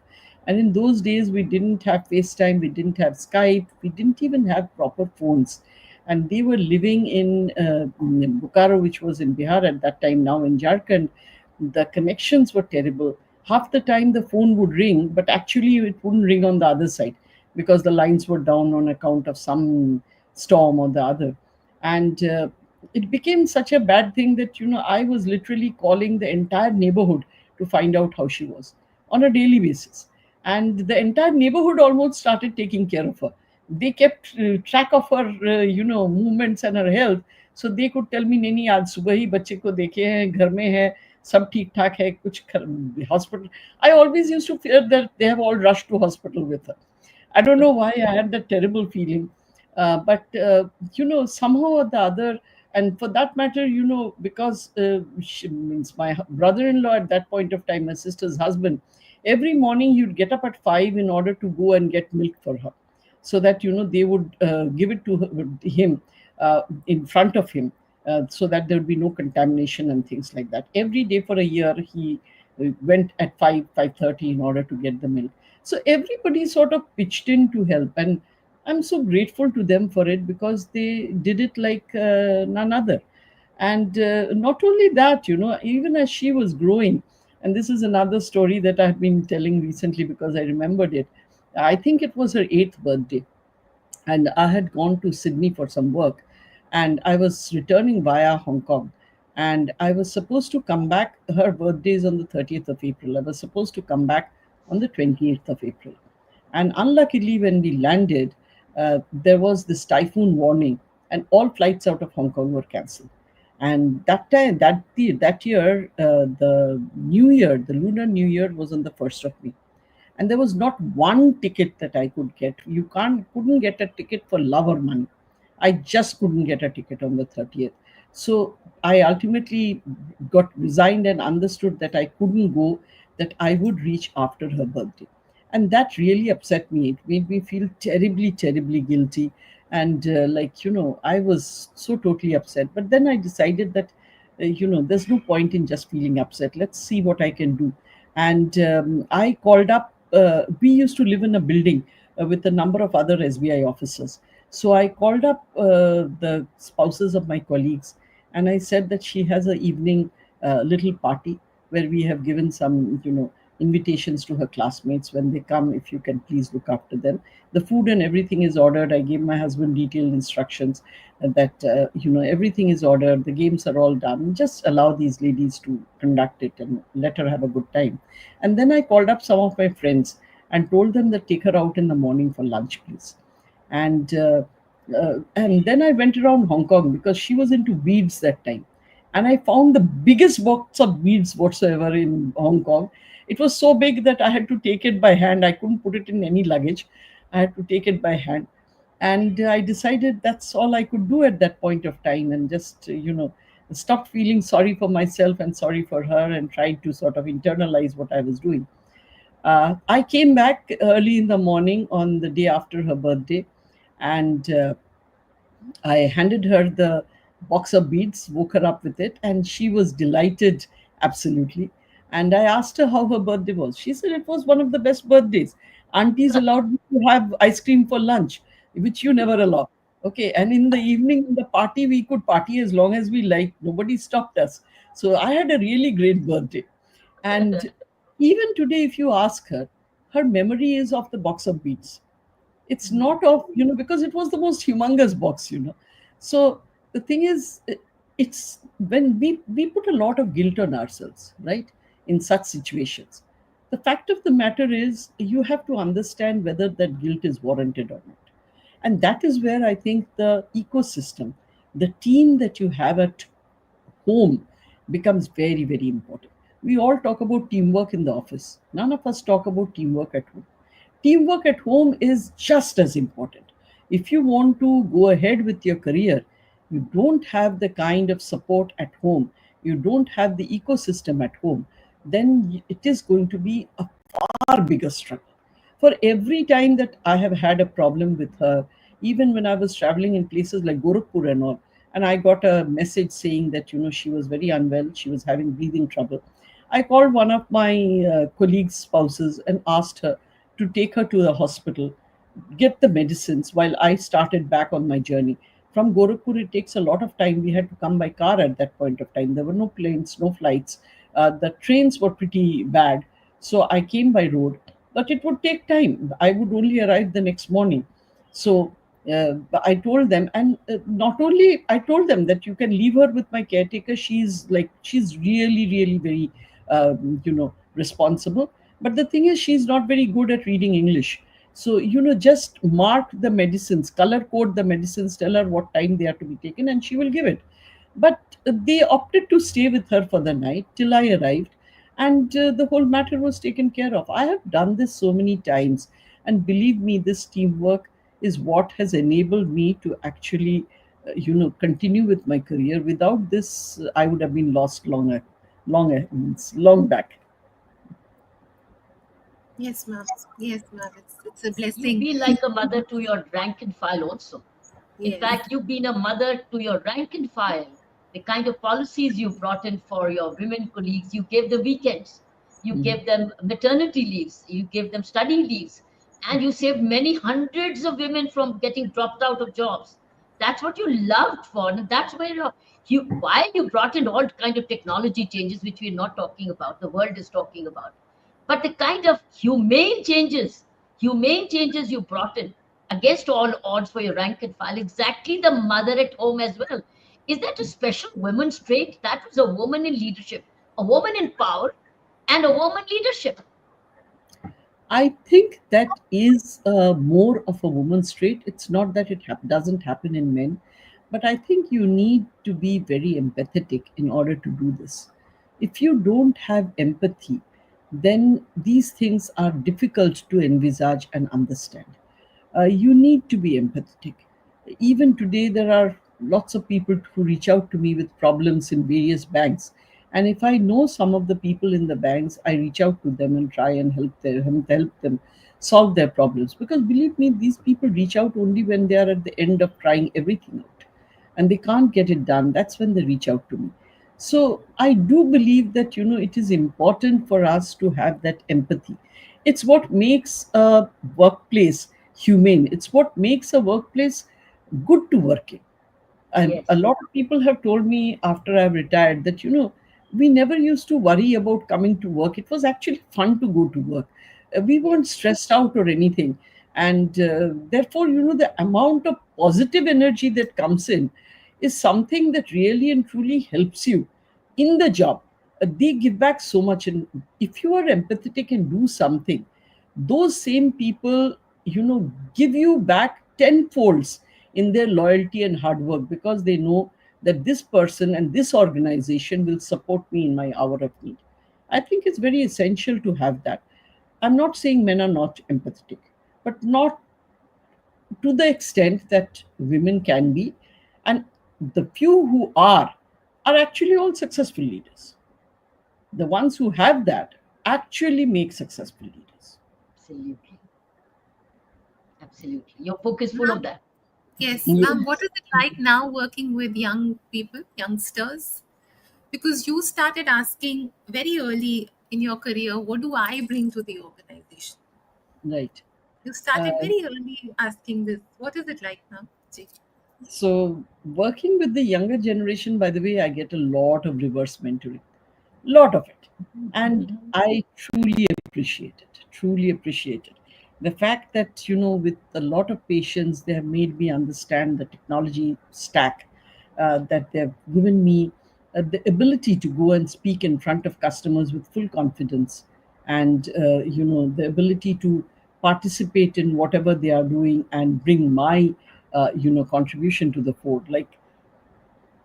Speaker 4: And in those days, we didn't have FaceTime, we didn't have Skype, we didn't even have proper phones. And they were living in Bokaro, which was in Bihar at that time, now in Jharkhand. The connections were terrible. Half the time, the phone would ring, but actually, it wouldn't ring on the other side, because the lines were down on account of some storm or the other. And it became such a bad thing that I was literally calling the entire neighborhood to find out how she was on a daily basis, and the entire neighborhood almost started taking care of her. They kept track of her movements and her health, so they could tell me, नहीं आज सुबह ही बच्चे को देखे हैं, घर में है, सब ठीक ठाक है, कुछ hospital. I always used to fear that they have all rushed to hospital with her. I don't know why I had that terrible feeling. But somehow or the other, and for that matter, because she, means my brother-in-law at that point of time, my sister's husband, every morning he'd get up at 5 in order to go and get milk for her, so that they would give it to him in front of him, so that there would be no contamination and things like that. Every day for a year, he went at 5:30 in order to get the milk. So everybody sort of pitched in to help, and I'm so grateful to them for it, because they did it like none other. And not only that, even as she was growing, and this is another story that I've been telling recently because I remembered it. I think it was her 8th birthday, and I had gone to Sydney for some work, and I was returning via Hong Kong, and I was supposed to come back. Her birthday is on the 30th of April. I was supposed to come back on the 28th of April, and unluckily, when we landed, there was this typhoon warning, and all flights out of Hong Kong were cancelled. And that year, the New Year, the Lunar New Year, was on the 1st of May, and there was not one ticket that I could get. You couldn't get a ticket for love or money. I just couldn't get a ticket on the 30th. So I ultimately got resigned and understood that I couldn't go, that I would reach after her birthday. And that really upset me. It made me feel terribly, terribly guilty. And I was so totally upset. But then I decided that, there's no point in just feeling upset. Let's see what I can do. And I called up, we used to live in a building with a number of other SBI officers. So I called up the spouses of my colleagues, and I said that she has an evening little party where we have given some, invitations to her classmates. When they come, if you can please look after them. The food and everything is ordered. I gave my husband detailed instructions that, everything is ordered. The games are all done. Just allow these ladies to conduct it and let her have a good time. And then I called up some of my friends and told them that take her out in the morning for lunch, please. And then I went around Hong Kong because she was into beads that time, and I found the biggest box of beads whatsoever in Hong Kong. It was so big that I had to take it by hand. I couldn't put it in any luggage. I had to take it by hand, and I decided that's all I could do at that point of time, and just stopped feeling sorry for myself and sorry for her, and tried to sort of internalize what I was doing. I came back early in the morning on the day after her birthday, and I handed her the box of beads, woke her up with it, and she was delighted, absolutely. And I asked her how her birthday was. She said it was one of the best birthdays. Aunties allowed me to have ice cream for lunch, which you never allow. Okay, and in the evening, in the party, we could party as long as we liked. Nobody stopped us. So I had a really great birthday. And even today, if you ask her, her memory is of the box of beads. It's not of, because it was the most humongous box. So the thing is, it's when we put a lot of guilt on ourselves, right, in such situations. The fact of the matter is, you have to understand whether that guilt is warranted or not. And that is where I think the ecosystem, the team that you have at home, becomes very, very important. We all talk about teamwork in the office. None of us talk about teamwork at home. Teamwork at home is just as important. If you want to go ahead with your career, you don't have the kind of support at home, you don't have the ecosystem at home, then it is going to be a far bigger struggle. For every time that I have had a problem with her, even when I was traveling in places like Gorakhpur and all, and I got a message saying that, she was very unwell, she was having breathing trouble. I called one of my colleagues' spouses and asked her to take her to the hospital, get the medicines while I started back on my journey. From Gorakhpur, it takes a lot of time. We had to come by car at that point of time. There were no planes, no flights. The trains were pretty bad. So I came by road, but it would take time. I would only arrive the next morning. So I told them, and not only I told them that you can leave her with my caretaker. She's really, really very, responsible. But the thing is, she's not very good at reading English. So, just mark the medicines, color code the medicines, tell her what time they are to be taken, and she will give it. But they opted to stay with her for the night till I arrived, and the whole matter was taken care of. I have done this so many times, and believe me, this teamwork is what has enabled me to actually, continue with my career. Without this, I would have been lost long back.
Speaker 3: Yes, ma'am. Yes, ma'am. It's a
Speaker 5: You've
Speaker 3: blessing.
Speaker 5: been like a mother to your rank and file also. In
Speaker 3: Yes.
Speaker 5: fact, you've been a mother to your rank and file. The kind of policies you brought in for your women colleagues, you gave them weekends, you
Speaker 4: Mhm.
Speaker 5: gave them maternity leaves, you gave them study leaves, and you saved many hundreds of women from getting dropped out of jobs. That's what you loved for, and that's where while you brought in all kind of technology changes, which we're not talking about, the world is talking about, but the kind of humane changes you brought in against all odds for your rank and file, exactly the mother at home as well. Is that a special woman's trait? That was a woman in leadership, a woman in power, and a woman leadership.
Speaker 4: I think that is more of a woman's trait. It's not that it doesn't happen in men, but I think you need to be very empathetic in order to do this. If you don't have empathy, then these things are difficult to envisage and understand. You need to be empathetic. Even today, there are lots of people who reach out to me with problems in various banks. And if I know some of the people in the banks, I reach out to them and try and help them solve their problems. Because believe me, these people reach out only when they are at the end of trying everything out and they can't get it done. That's when they reach out to me. So I do believe that, it is important for us to have that empathy. It's what makes a workplace humane. It's what makes a workplace good to work in. And a
Speaker 5: Yes,
Speaker 4: lot of people have told me after I've retired that, we never used to worry about coming to work. It was actually fun to go to work. We
Speaker 5: yes,
Speaker 4: weren't stressed out or anything. And therefore, the amount of positive energy that comes in is something that really and truly helps you in the job. They give back so much. And if you are empathetic and do something, those same people, give you back tenfolds in their loyalty and hard work, because they know that this person and this organization will support me in my hour of need. I think it's very essential to have that. I'm not saying men are not empathetic, but not to the extent that women can be. And the few who are actually all successful leaders. The ones who have that actually make successful leaders.
Speaker 5: absolutely, absolutely. Your book is full of
Speaker 3: Ma'am,
Speaker 5: that.
Speaker 3: yes, ma'am,
Speaker 4: Yes.
Speaker 3: what is it like now working with young people, youngsters? Because you started asking very early in your career, what do I bring to the organization?
Speaker 4: Right.
Speaker 3: You started
Speaker 4: Uh,
Speaker 3: very early asking this. What is it like now? Ji?
Speaker 4: so, working with the younger generation, by the way, I get a lot of reverse mentoring, lot of it. And
Speaker 5: Mhm.
Speaker 4: I truly appreciate it, truly appreciate it. The fact that, with a lot of patience, they have made me understand the technology stack, that they've given me the ability to go and speak in front of customers with full confidence, and, the ability to participate in whatever they are doing and bring my, contribution to the fore. Like,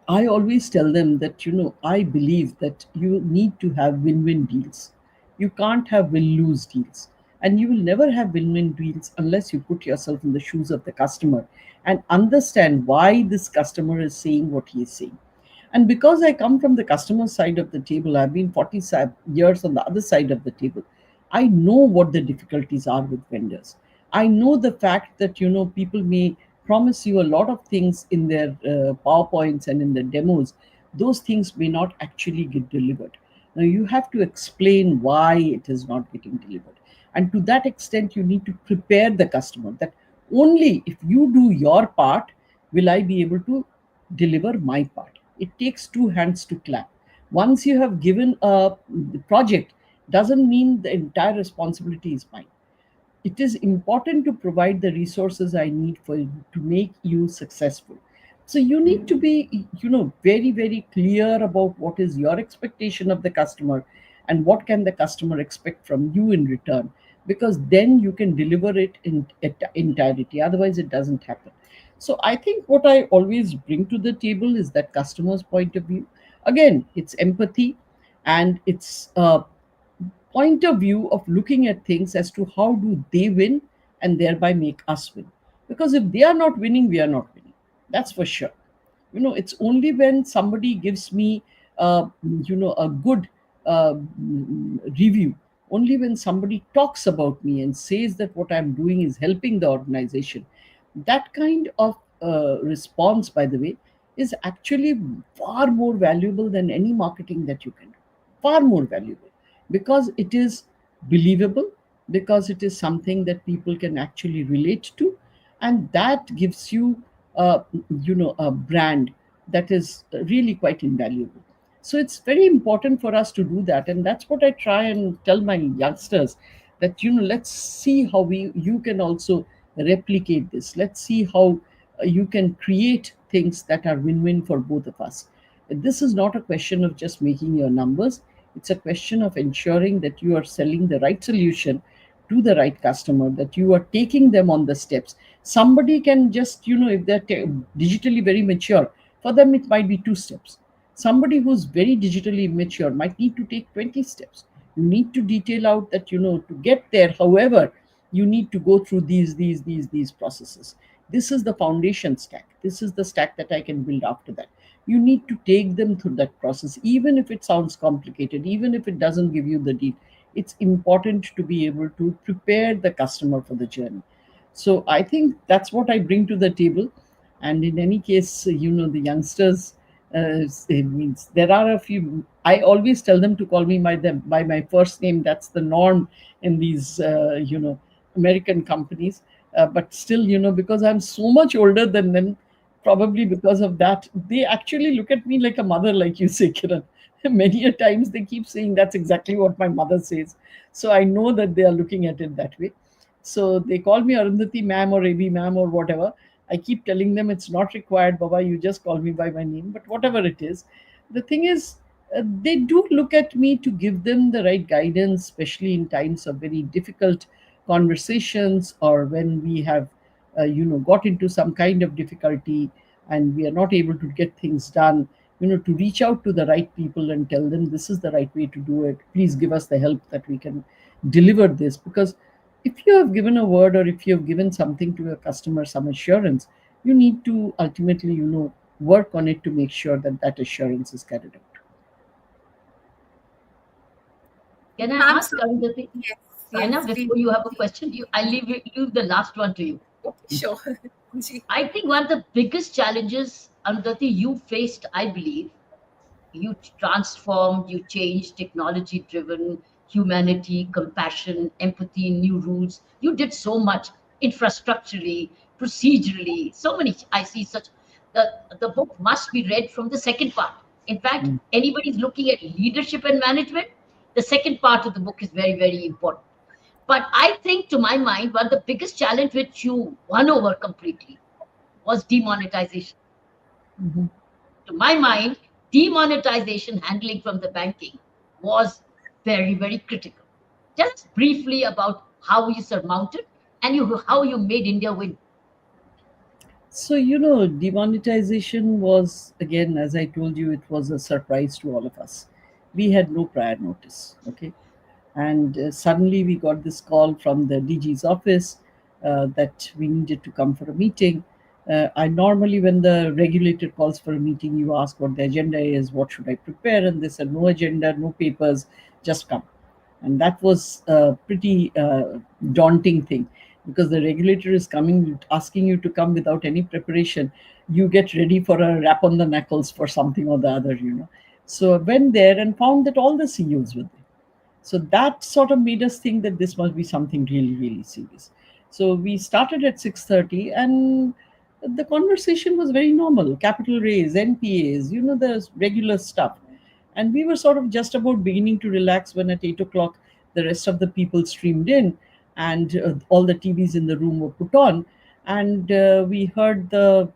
Speaker 4: I always tell them that, I believe that you need to have win win deals. You can't have win lose deals. And you will never have win win deals unless you put yourself in the shoes of the customer and understand why this customer is saying what he is saying. And because I come from the customer side of the table, I've been 40 years on the other side of the table. I know what the difficulties are with vendors. I know the fact that, people may promise you a lot of things in their PowerPoints and in the demos. Those things may not actually get delivered. Now, you have to explain why it is not getting delivered. And to that extent, you need to prepare the customer that only if you do your part will I be able to deliver my part. It takes two hands to clap. Once you have given a project, doesn't mean the entire responsibility is mine. It is important to provide the resources I need for to make you successful. So you need to be, very, very clear about what is your expectation of the customer and what can the customer expect from you in return, because then you can deliver it in entirety. Otherwise, it doesn't happen. So I think what I always bring to the table is that customer's point of view. Again, it's empathy, and it's point of view of looking at things as to how do they win and thereby make us win. Because if they are not winning, we are not winning. That's for sure. It's only when somebody gives me, a good review, only when somebody talks about me and says that what I'm doing is helping the organization. That kind of response, by the way, is actually far more valuable than any marketing that you can do. Far more valuable, because it is believable, because it is something that people can actually relate to, and that gives you, a brand that is really quite invaluable. So it's very important for us to do that, and that's what I try and tell my youngsters, that, let's see how we you can also replicate this. Let's see how you can create things that are win-win for both of us. This is not a question of just making your numbers. It's a question of ensuring that you are selling the right solution to the right customer, that you are taking them on the steps. Somebody can just, if they're digitally very mature, for them it might be two steps. Somebody who's very digitally immature might need to take 20 steps. You need to detail out that, to get there, however, you need to go through these processes. this is the foundation stack, this is the stack that I can build after that. You need to take them through that process, even if it sounds complicated, even if it doesn't give you the deal. It's important to be able to prepare the customer for the journey. So I think that's what I bring to the table. And in any case, the youngsters, it means there are a few. I always tell them to call me by my first name. That's the norm in these, American companies. But still, because I'm so much older than them, probably because of that, they actually look at me like a mother, like you say, Kiran. Many a times they keep saying that's exactly what my mother says. So I know that they are looking at it that way. So they call me Arundhati ma'am or AB ma'am or whatever. I keep telling them it's not required, Baba. You just call me by my name. But whatever it is, the thing is, they do look at me to give them the right guidance, especially in times of very difficult conversations, or when we have, got into some kind of difficulty and we are not able to get things done. To reach out to the right people and tell them this is the right way to do it. Please give us the help that we can deliver this, because if you have given a word, or if you have given something to your customer, some assurance, you need to ultimately, work on it to make sure that that assurance is carried out.
Speaker 5: Can I
Speaker 3: Ma'am,
Speaker 5: ask Arundhati?
Speaker 3: yes,
Speaker 5: Saina,
Speaker 3: yes, please.
Speaker 5: before you have a question, I leave the last one to you.
Speaker 3: Okay, sure. Ji.
Speaker 5: I think one of the biggest challenges, Arundhati, you faced, I believe, you transformed, you changed, technology driven, humanity, compassion, empathy, new rules. You did so much infrastructurally, procedurally, so many. I see such. The book must be read from the second part. In fact,
Speaker 4: Mm.
Speaker 5: anybody's looking at leadership and management, the second part of the book is very, very important. But I think, to my mind, one of the biggest challenge which you won over completely was demonetization.
Speaker 4: Mhm.
Speaker 5: To my mind, demonetization handling from the banking was very, very critical. Just briefly about how you surmounted and how you made India win.
Speaker 4: So, demonetization was, again, as I told you, it was a surprise to all of us. We had no prior notice. Okay. And suddenly we got this call from the DG's office that we needed to come for a meeting. I normally, when the regulator calls for a meeting, you ask what the agenda is, what should I prepare, and they said no agenda, no papers, just come. And that was a pretty daunting thing, because the regulator is coming, asking you to come without any preparation. You get ready for a rap on the knuckles for something or the other. So I went there and found that all the CEOs were there. So that sort of made us think that this must be something really, really serious. So we started at 6:30, and the conversation was very normal. Capital raise, NPAs, the regular stuff. And we were sort of just about beginning to relax when at 8 o'clock the rest of the people streamed in, and all the TVs in the room were put on, and we heard the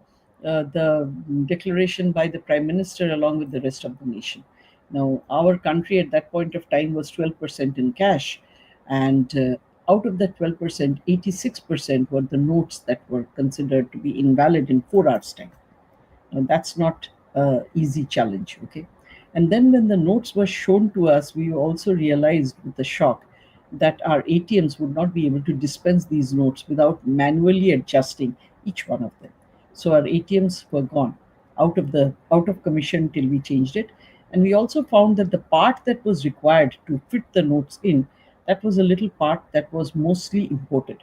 Speaker 4: declaration by the Prime Minister along with the rest of the nation. Now, our country at that point of time was 12% in cash, and out of that 12%, 86% were the notes that were considered to be invalid in 4 hours' time. Now, that's not an easy challenge, okay? And then when the notes were shown to us, we also realized with a shock that our ATMs would not be able to dispense these notes without manually adjusting each one of them. So our ATMs were gone out of commission till we changed it. And we also found that the part that was required to fit the notes in, that was a little part that was mostly imported.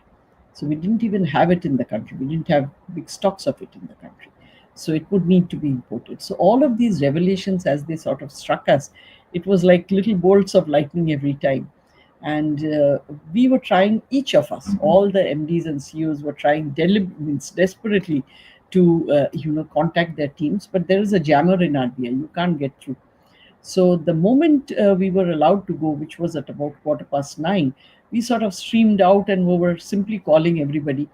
Speaker 4: So we didn't even have it in the country. We didn't have big stocks of it in the country. So it would need to be imported. So all of these revelations, as they sort of struck us, it was like little bolts of lightning every time. And we were trying, each of us, all the MDs and CEOs were trying means desperately to contact their teams. But there is a jammer in RBI. You can't get through. So the moment we were allowed to go, which was at about 9:15, we sort of streamed out and we were simply calling everybody.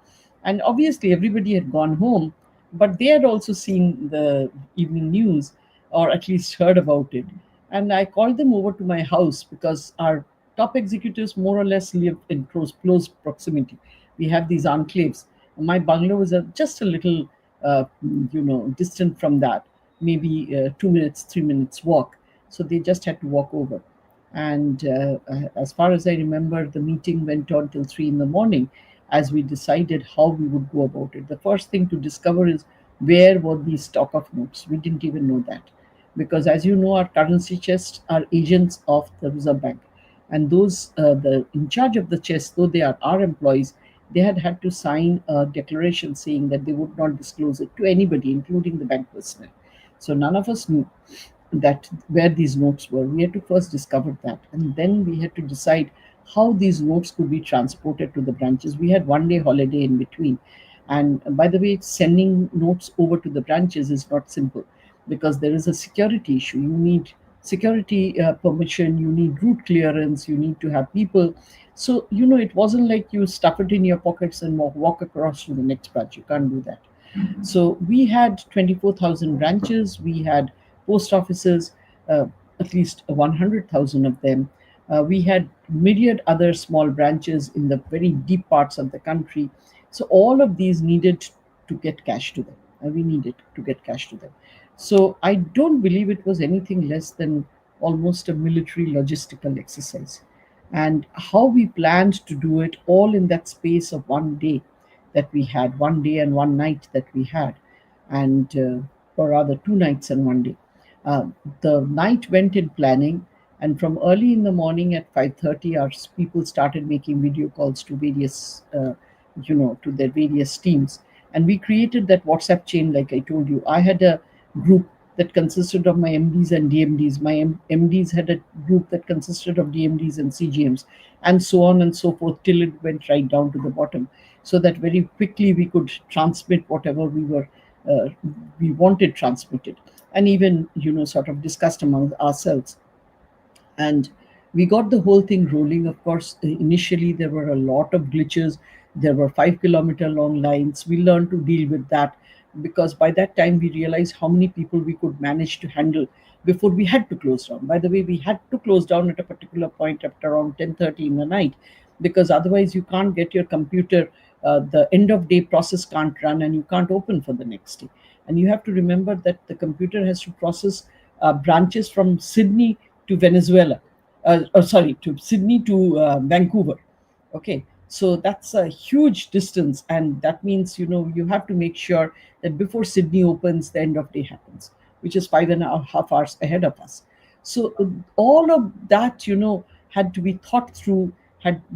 Speaker 4: And obviously, everybody had gone home, but they had also seen the evening news, or at least heard about it. And I called them over to my house, because our top executives more or less live in close proximity. We have these enclaves. My bungalow is just a little, distant from that, maybe 2 minutes, 3 minutes walk. So they just had to walk over. And as far as I remember, the meeting went on till 3 in the morning. as we decided how we would go about it. The first thing to discover is where were these stock of notes. We didn't even know that, because as you know, our currency chests are agents of the Reserve Bank, and those the in charge of the chest, though they are our employees, they had to sign a declaration saying that they would not disclose it to anybody, including the bank personnel. So none of us knew that where these notes were. We had to first discover that, and then we had to decide how these notes could be transported to the branches. We had 1 day holiday in between, and by the way, sending notes over to the branches is not simple, because there is a security issue. You need security permission, you need route clearance, you need to have people. So it wasn't like you stuff it in your pockets and walk across to the next branch. You can't do that. So we had 24,000 branches, we had post offices, uh, at least 100,000 of them. We had myriad other small branches in the very deep parts of the country. So all of these needed to get cash to them. We needed to get cash to them. So I don't believe it was anything less than almost a military logistical exercise. And how we planned to do it all in that space of 1 day that we had, 1 day and 1 night that we had, and or rather 2 nights and 1 day. Uh, the night went in planning, and from early in the morning at 5:30, our people started making video calls to various, to their various teams, and we created that WhatsApp chain. Like I told you, I had a group that consisted of my MDs and DMDs. My MDs had a group that consisted of DMDs and CGMs, and so on and so forth, till it went right down to the bottom, so that very quickly we could transmit whatever uh, we wanted transmitted, and even sort of discussed among ourselves. And we got the whole thing rolling. Of course, initially there were a lot of glitches. There were 5 kilometer long lines. We learned to deal with that, because by that time we realized how many people we could manage to handle before we had to close down. By the way, we had to close down at a particular point at around 10:30 in the night, because otherwise you can't get your computer, the end of day process can't run, and you can't open for the next day. And you have to remember that the computer has to process branches from Sydney to Venezuela, sorry, to Sydney to Vancouver. Okay, so that's a huge distance, and that means you have to make sure that before Sydney opens, the end of day happens, which is 5.5 hours ahead of us. So all of that had to be thought through.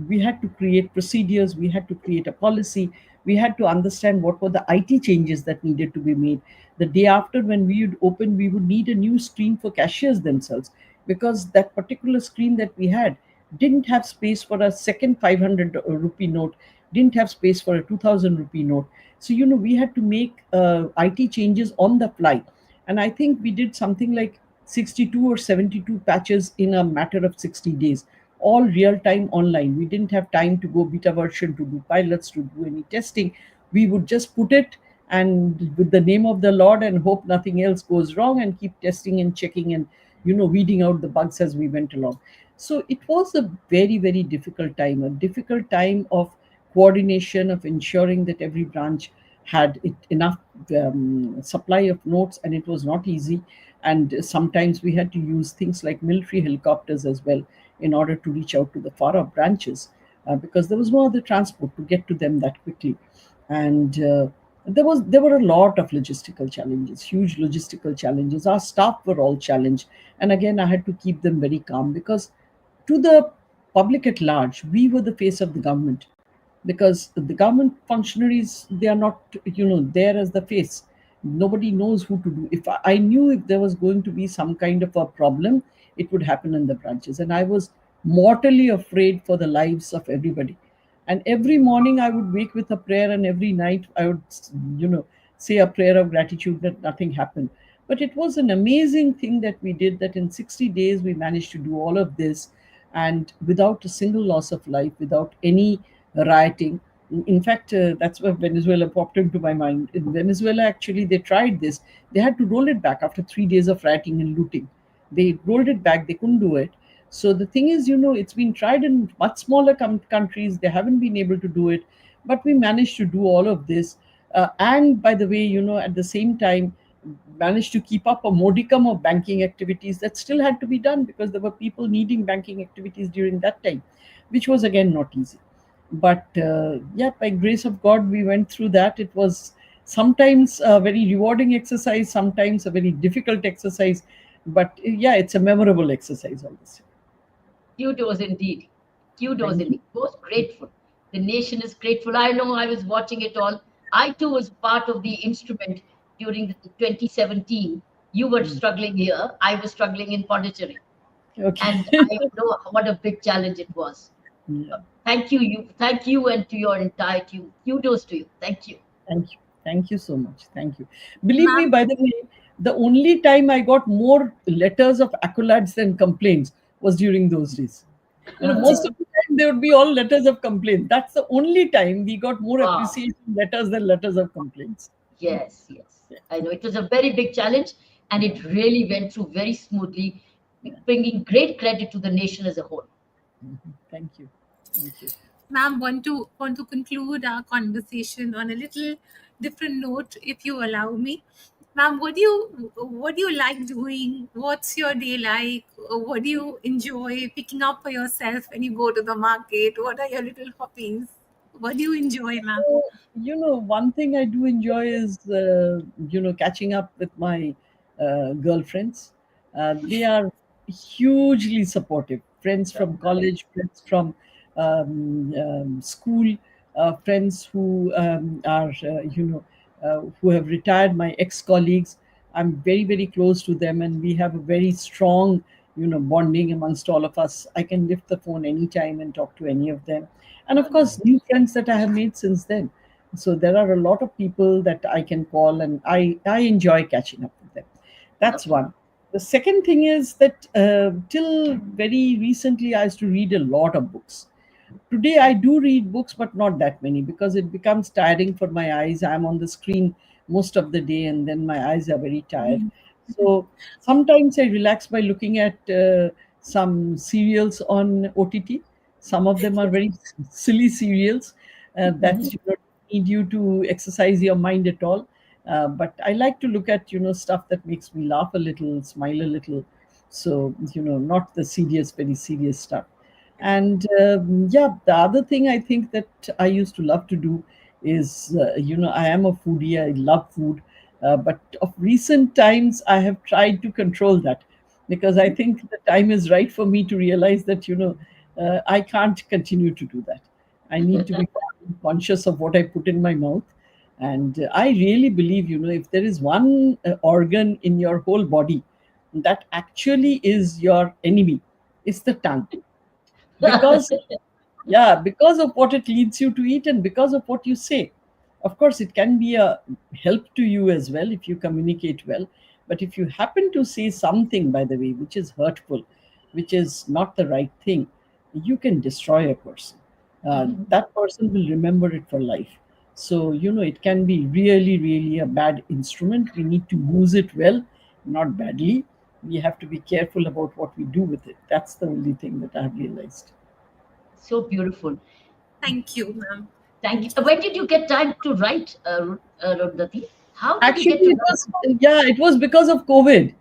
Speaker 4: We had to create procedures, we had to create a policy, we had to understand what were the IT changes that needed to be made. The day after, when we would open, we would need a new screen for cashiers themselves, because that particular screen that we had didn't have space for a second 500 rupee note, didn't have space for a 2000 rupee note. So we had to make IT changes on the fly, and I think we did something like 62 or 72 patches in a matter of 60 days, all real time online. We didn't have time to go beta version, to do pilots, to do any testing. We would just put it, and with the name of the Lord, and hope nothing else goes wrong, and keep testing and checking, and weeding out the bugs as we went along. So it was a very, very difficult time, a difficult time of coordination, of ensuring that every branch had enough supply of notes, and it was not easy. And sometimes we had to use things like military helicopters as well, in order to reach out to the far off branches, because there was no other transport to get to them that quickly. And there were a lot of logistical challenges, huge logistical challenges. Our staff were all challenged, and again I had to keep them very calm, because to the public at large, we were the face of the government, because the government functionaries, they are not there as the face. Nobody knows who to do. If I knew if there was going to be some kind of a problem, it would happen in the branches, and I was mortally afraid for the lives of everybody. And every morning I would wake with a prayer, and every night I would say a prayer of gratitude that nothing happened. But it was an amazing thing that we did, that in 60 days we managed to do all of this, and without a single loss of life, without any rioting. In fact, that's where Venezuela popped into my mind. In Venezuela, actually, they tried this. They had to roll it back after 3 days of rioting and looting. They rolled it back. They couldn't do it. So the thing is, it's been tried in much smaller countries. They haven't been able to do it, but we managed to do all of this. And by the way, at the same time, managed to keep up a modicum of banking activities that still had to be done, because there were people needing banking activities during that time, which was again not easy. But yeah, by grace of God, we went through that. It was sometimes a very rewarding exercise, sometimes a very difficult exercise, but yeah, it's a memorable exercise all the same.
Speaker 5: Kudos indeed. Kudos
Speaker 4: Thank you.
Speaker 5: indeed. Most grateful. The nation is grateful. I know I was watching it all. I too was part of the instrument during the 2017. You were struggling here. I was struggling in Pondicherry. And
Speaker 4: Okay.
Speaker 5: I know what a big challenge it was.
Speaker 4: Yeah.
Speaker 5: Thank you, and to your entire team. Kudos to you. Thank you.
Speaker 4: Thank you. Thank you so much. Thank you. Believe me,
Speaker 3: Ma'am,
Speaker 4: by the way, the only time I got more letters of accolades than complaints was during those days. Most of the time there would be all letters of complaints. That's the only time we got more
Speaker 5: Wow.
Speaker 4: appreciation letters than letters of complaints.
Speaker 5: Yes, yes. I know it was a very big challenge, and it really went through very smoothly, bringing great credit to the nation as a whole.
Speaker 4: Thank you. Thank you.
Speaker 3: ma'am, want to conclude our conversation on a little different note, if you allow me. Ma'am, what do you like doing? What's your day like? What do you enjoy picking up for yourself when you go to the market? What are your little hobbies? What do you enjoy, ma'am?
Speaker 4: So, one thing I do enjoy is, catching up with my girlfriends. They are hugely supportive. Friends from college, friends from school, friends who who have retired, my ex-colleagues. I'm very, very close to them, and we have a very strong, bonding amongst all of us. I can lift the phone anytime and talk to any of them, and of course new friends that I have made since then. So there are a lot of people that I can call, and I enjoy catching up with them. That's
Speaker 5: Lovely.
Speaker 4: one. The second thing is that till very recently I used to read a lot of books. Today I do read books, but not that many, because it becomes tiring for my eyes. I'm on the screen most of the day, and then my eyes are very tired. So sometimes I relax by looking at some serials on OTT. Some of them are very silly serials that don't need you to exercise your mind at all. But I like to look at stuff that makes me laugh a little, smile a little. So not the serious, very serious stuff. And yeah, the other thing I think that I used to love to do is, I am a foodie. I love food, but of recent times I have tried to control that, because I think the time is right for me to realize that I can't continue to do that. I need to be conscious of what I put in my mouth. And I really believe, if there is one organ in your whole body that actually is your enemy, it's the tongue. Because yeah, because of what it leads you to eat, and because of what you say. Of course it can be a help to you as well if you communicate well, but if you happen to say something, by the way, which is hurtful, which is not the right thing, you can destroy a person. That person will remember it for life. So it can be really, really a bad instrument. We need to use it well, not badly. We have to be careful about what we do with it. That's the only thing that I've realized.
Speaker 5: So beautiful.
Speaker 3: Thank you, ma'am.
Speaker 5: Thank you. When did you get time to write, Rundhati? How did you
Speaker 4: Actually,
Speaker 5: get to
Speaker 4: it
Speaker 5: write?
Speaker 4: was, yeah, it was because of COVID.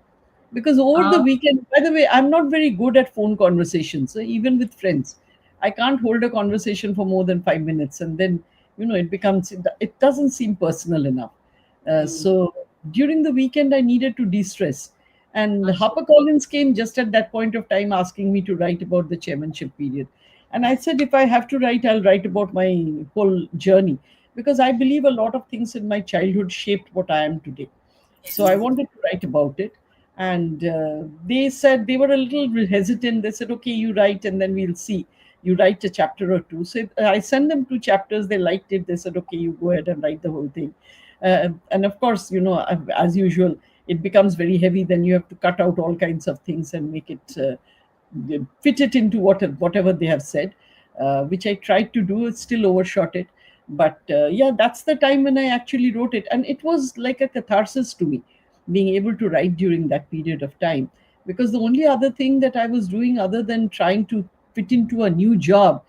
Speaker 4: Because over the
Speaker 5: Uh,
Speaker 4: weekend, by the way, I'm not very good at phone conversations, even with friends. I can't hold a conversation for more than 5 minutes, and then it doesn't seem personal enough. So during the weekend, I needed to de-stress, and
Speaker 5: Asha.
Speaker 4: HarperCollins came just at that point of time asking me to write about the chairmanship period, and I said if I have to write, I'll write about my whole journey, because I believe a lot of things in my childhood shaped what I am today. So I wanted to write about it. And they said, they were a little hesitant. They said, okay, you write and then we'll see. You write a chapter or two. So I sent them 2 chapters. They liked it. They said, okay, you go ahead and write the whole thing. And of course, as usual, it becomes very heavy. Then you have to cut out all kinds of things and make it fit it into whatever they have said, which I tried to do. It still overshot it. But yeah, that's the time when I actually wrote it. And it was like a catharsis to me, being able to write during that period of time. Because the only other thing that I was doing, other than trying to fit into a new job,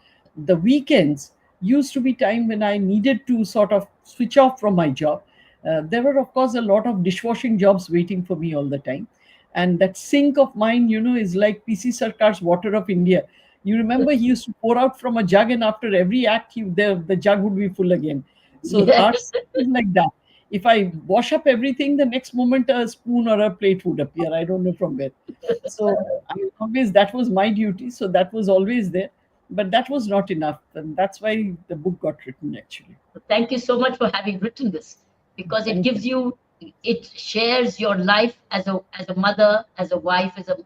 Speaker 4: the weekends used to be time when I needed to sort of switch off from my job. There were, of course, a lot of dishwashing jobs waiting for me all the time. And that sink of mine, is like PC Sarkar's Water of India. You remember he used to pour out from a jug, and after every act, the jug would be full again. So
Speaker 5: Yes.
Speaker 4: ours is like that. If I wash up everything, the next moment a spoon or a plate would appear. I don't know from where. So that was my duty. So that was always there. But that was not enough. And that's why the book got written, actually.
Speaker 5: Thank you so much for having written this, because it
Speaker 4: Thank
Speaker 5: gives you, it shares your life as a mother, as a wife, and then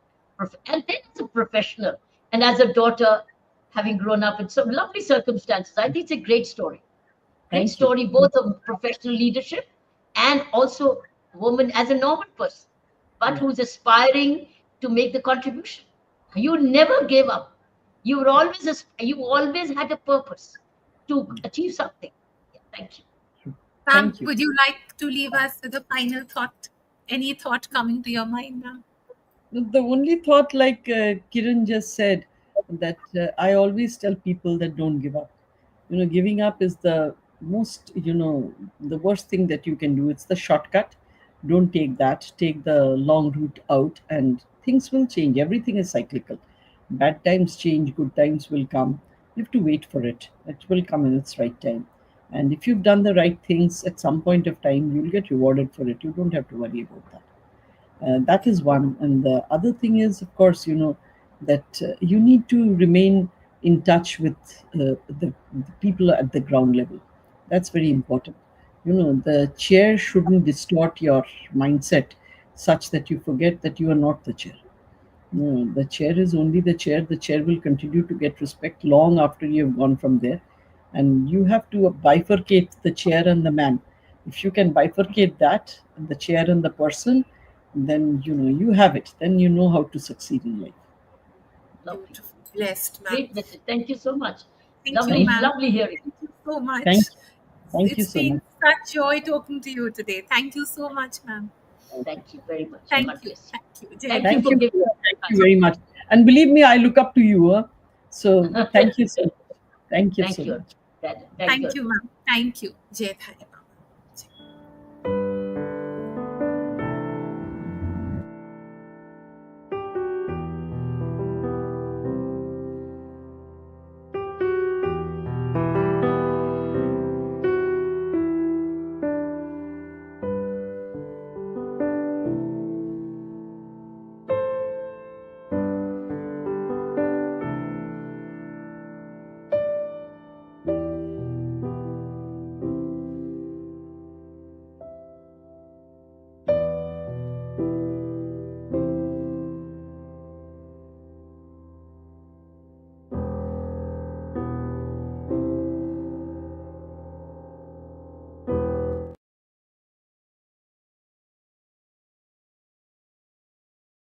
Speaker 5: as a professional, and as a daughter, having grown up in some lovely circumstances. I think it's a great story. Great
Speaker 4: Thank you.
Speaker 5: story, both of professional leadership and also woman as a normal person, but
Speaker 4: Yeah.
Speaker 5: who's aspiring to make the contribution. You never gave up. You always had a purpose to achieve something. Yeah, thank you.
Speaker 3: Ma'am,
Speaker 4: Thank you.
Speaker 3: would you like to leave us with a final thought? Any thought coming to your mind, ma'am?
Speaker 4: The only thought, like Kiran just said, that I always tell people that don't give up. Giving up is the most, the worst thing that you can do. It's the shortcut. Don't take that. Take the long route out, and things will change. Everything is cyclical. Bad times change, good times will come. You have to wait for it. It will come in its right time. And if you've done the right things at some point of time, you'll get rewarded for it. You don't have to worry about that. That is one. And the other thing is, of course, that you need to remain in touch with the people at the ground level. That's very important. The chair shouldn't distort your mindset such that you forget that you are not the chair. No, the chair is only the chair. The chair will continue to get respect long after you have gone from there. And you have to bifurcate the chair and the man. If you can bifurcate that, the chair and the person, then you have it. Then you know how to succeed in life.
Speaker 5: Lovely.
Speaker 3: Beautiful. Blessed, ma'am.
Speaker 5: Great message. Thank you so much.
Speaker 3: Thank you,
Speaker 5: Lovely,
Speaker 4: Thank,
Speaker 3: ma'am.
Speaker 5: lovely hearing.
Speaker 3: Thank you so much.
Speaker 4: thank, thank you
Speaker 3: It's
Speaker 4: so much.
Speaker 3: been such joy talking to you today. Thank you so much, ma'am.
Speaker 5: Thank you very much.
Speaker 3: Thank
Speaker 5: God
Speaker 3: you.
Speaker 5: bless you.
Speaker 3: Thank you. Jai
Speaker 5: Thank
Speaker 3: Hind.
Speaker 5: you
Speaker 4: Thank
Speaker 5: for
Speaker 4: you.
Speaker 5: giving
Speaker 4: Thank you very much. And believe me, I look up to you. So thank you so much. Thank you so
Speaker 5: Thank you.
Speaker 4: much.
Speaker 5: Thank you.
Speaker 3: Thank you, ma'am. Thank you. Jai Hind.